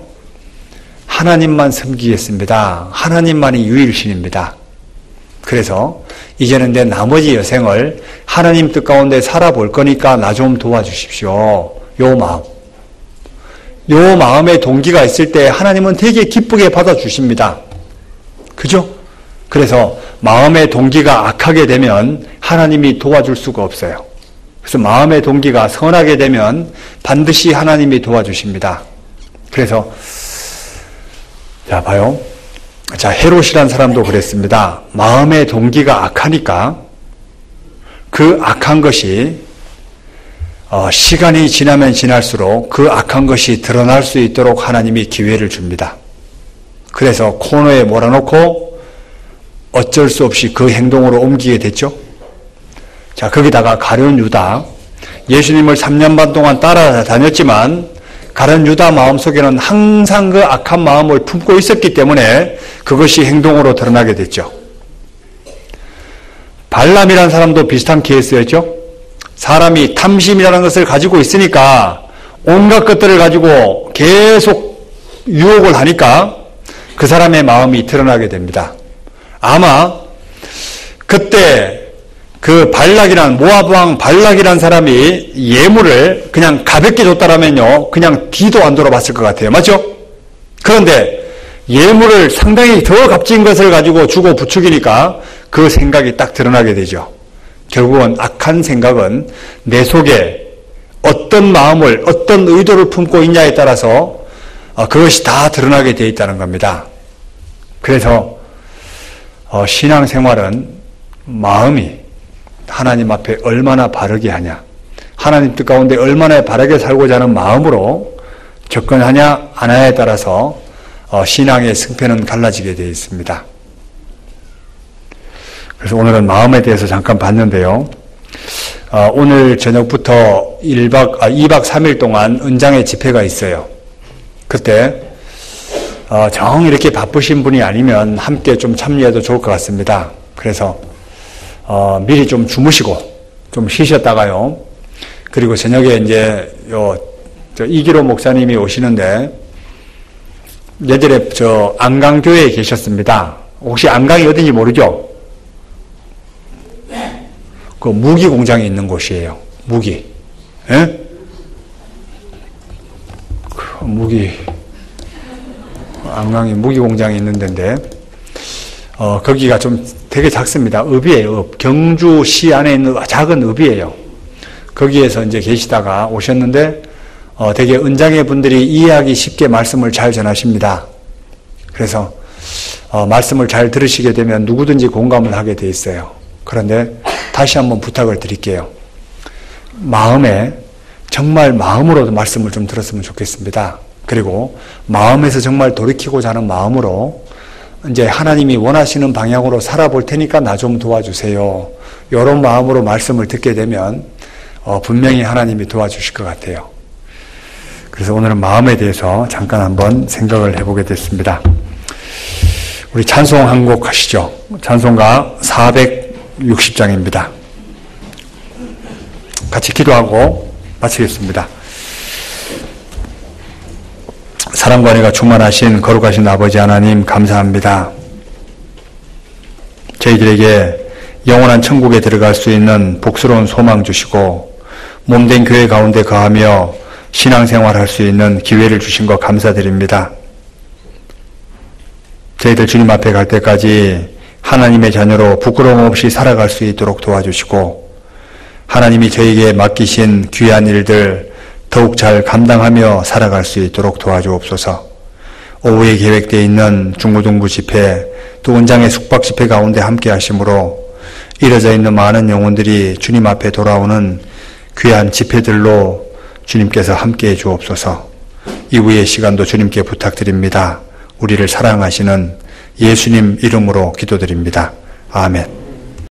하나님만 섬기겠습니다. 하나님만이 유일신입니다. 그래서 이제는 내 나머지 여생을 하나님 뜻 가운데 살아볼 거니까 나 좀 도와주십시오. 요 마음. 요 마음의 동기가 있을 때 하나님은 되게 기쁘게 받아주십니다. 그죠? 그래서 마음의 동기가 악하게 되면 하나님이 도와줄 수가 없어요. 그래서 마음의 동기가 선하게 되면 반드시 하나님이 도와주십니다. 그래서 자, 봐요. 자, 헤롯이라는 사람도 그랬습니다. 마음의 동기가 악하니까 그 악한 것이 시간이 지나면 지날수록 그 악한 것이 드러날 수 있도록 하나님이 기회를 줍니다. 그래서 코너에 몰아놓고 어쩔 수 없이 그 행동으로 옮기게 됐죠. 자, 거기다가 가룟 유다, 예수님을 3년 반 동안 따라다녔지만 가룟 유다 마음속에는 항상 그 악한 마음을 품고 있었기 때문에 그것이 행동으로 드러나게 됐죠. 발람이라는 사람도 비슷한 케이스였죠. 사람이 탐심이라는 것을 가지고 있으니까 온갖 것들을 가지고 계속 유혹을 하니까 그 사람의 마음이 드러나게 됩니다. 아마 그때 그 발락이란, 모압 왕 발락이란 사람이 예물을 그냥 가볍게 줬다라면요, 그냥 뒤도 안 돌아봤을 것 같아요. 맞죠? 그런데 예물을 상당히 더 값진 것을 가지고 주고 부추기니까 그 생각이 딱 드러나게 되죠. 결국은 악한 생각은 내 속에 어떤 마음을, 어떤 의도를 품고 있냐에 따라서 그것이 다 드러나게 되어 있다는 겁니다. 그래서 신앙생활은 마음이 하나님 앞에 얼마나 바르게 하냐, 하나님 뜻 가운데 얼마나 바르게 살고자 하는 마음으로 접근하냐 안 하냐에 따라서 신앙의 승패는 갈라지게 되어 있습니다. 그래서 오늘은 마음에 대해서 잠깐 봤는데요. 오늘 저녁부터 2박 3일 동안 은장의 집회가 있어요. 그때 정 이렇게 바쁘신 분이 아니면 함께 좀 참여해도 좋을 것 같습니다. 그래서 미리 좀 주무시고 좀 쉬셨다가요. 그리고 저녁에 이제 이기로 목사님이 오시는데 예전에 안강교회에 계셨습니다. 혹시 안강이 어딘지 모르죠? 그 무기 공장이 있는 곳이에요. 무기. 예? 안강에 무기 공장이 있는 데인데, 거기가 좀 되게 작습니다. 읍이에요, 읍. 경주시 안에 있는 작은 읍이에요. 거기에서 이제 계시다가 오셨는데, 되게 은장의 분들이 이해하기 쉽게 말씀을 잘 전하십니다. 그래서, 말씀을 잘 들으시게 되면 누구든지 공감을 하게 돼 있어요. 그런데 다시 한번 부탁을 드릴게요. 마음에, 정말 마음으로 말씀을 좀 들었으면 좋겠습니다. 그리고 마음에서 정말 돌이키고자 하는 마음으로 이제 하나님이 원하시는 방향으로 살아볼 테니까 나 좀 도와주세요. 이런 마음으로 말씀을 듣게 되면 분명히 하나님이 도와주실 것 같아요. 그래서 오늘은 마음에 대해서 잠깐 한번 생각을 해보게 됐습니다. 우리 찬송 한 곡 하시죠. 찬송가 460장입니다. 같이 기도하고 마치겠습니다. 사랑과 은혜가 충만하신 거룩하신 아버지 하나님 감사합니다. 저희들에게 영원한 천국에 들어갈 수 있는 복스러운 소망 주시고 몸된 교회 가운데 거하며 신앙생활할 수 있는 기회를 주신 것 감사드립니다. 저희들 주님 앞에 갈 때까지 하나님의 자녀로 부끄러움 없이 살아갈 수 있도록 도와주시고 하나님이 저에게 맡기신 귀한 일들 더욱 잘 감당하며 살아갈 수 있도록 도와주옵소서. 오후에 계획되어 있는 중고등부 집회 또 은장의 숙박 집회 가운데 함께 하심으로 이뤄져 있는 많은 영혼들이 주님 앞에 돌아오는 귀한 집회들로 주님께서 함께해 주옵소서. 이후의 시간도 주님께 부탁드립니다. 우리를 사랑하시는 예수님 이름으로 기도드립니다. 아멘.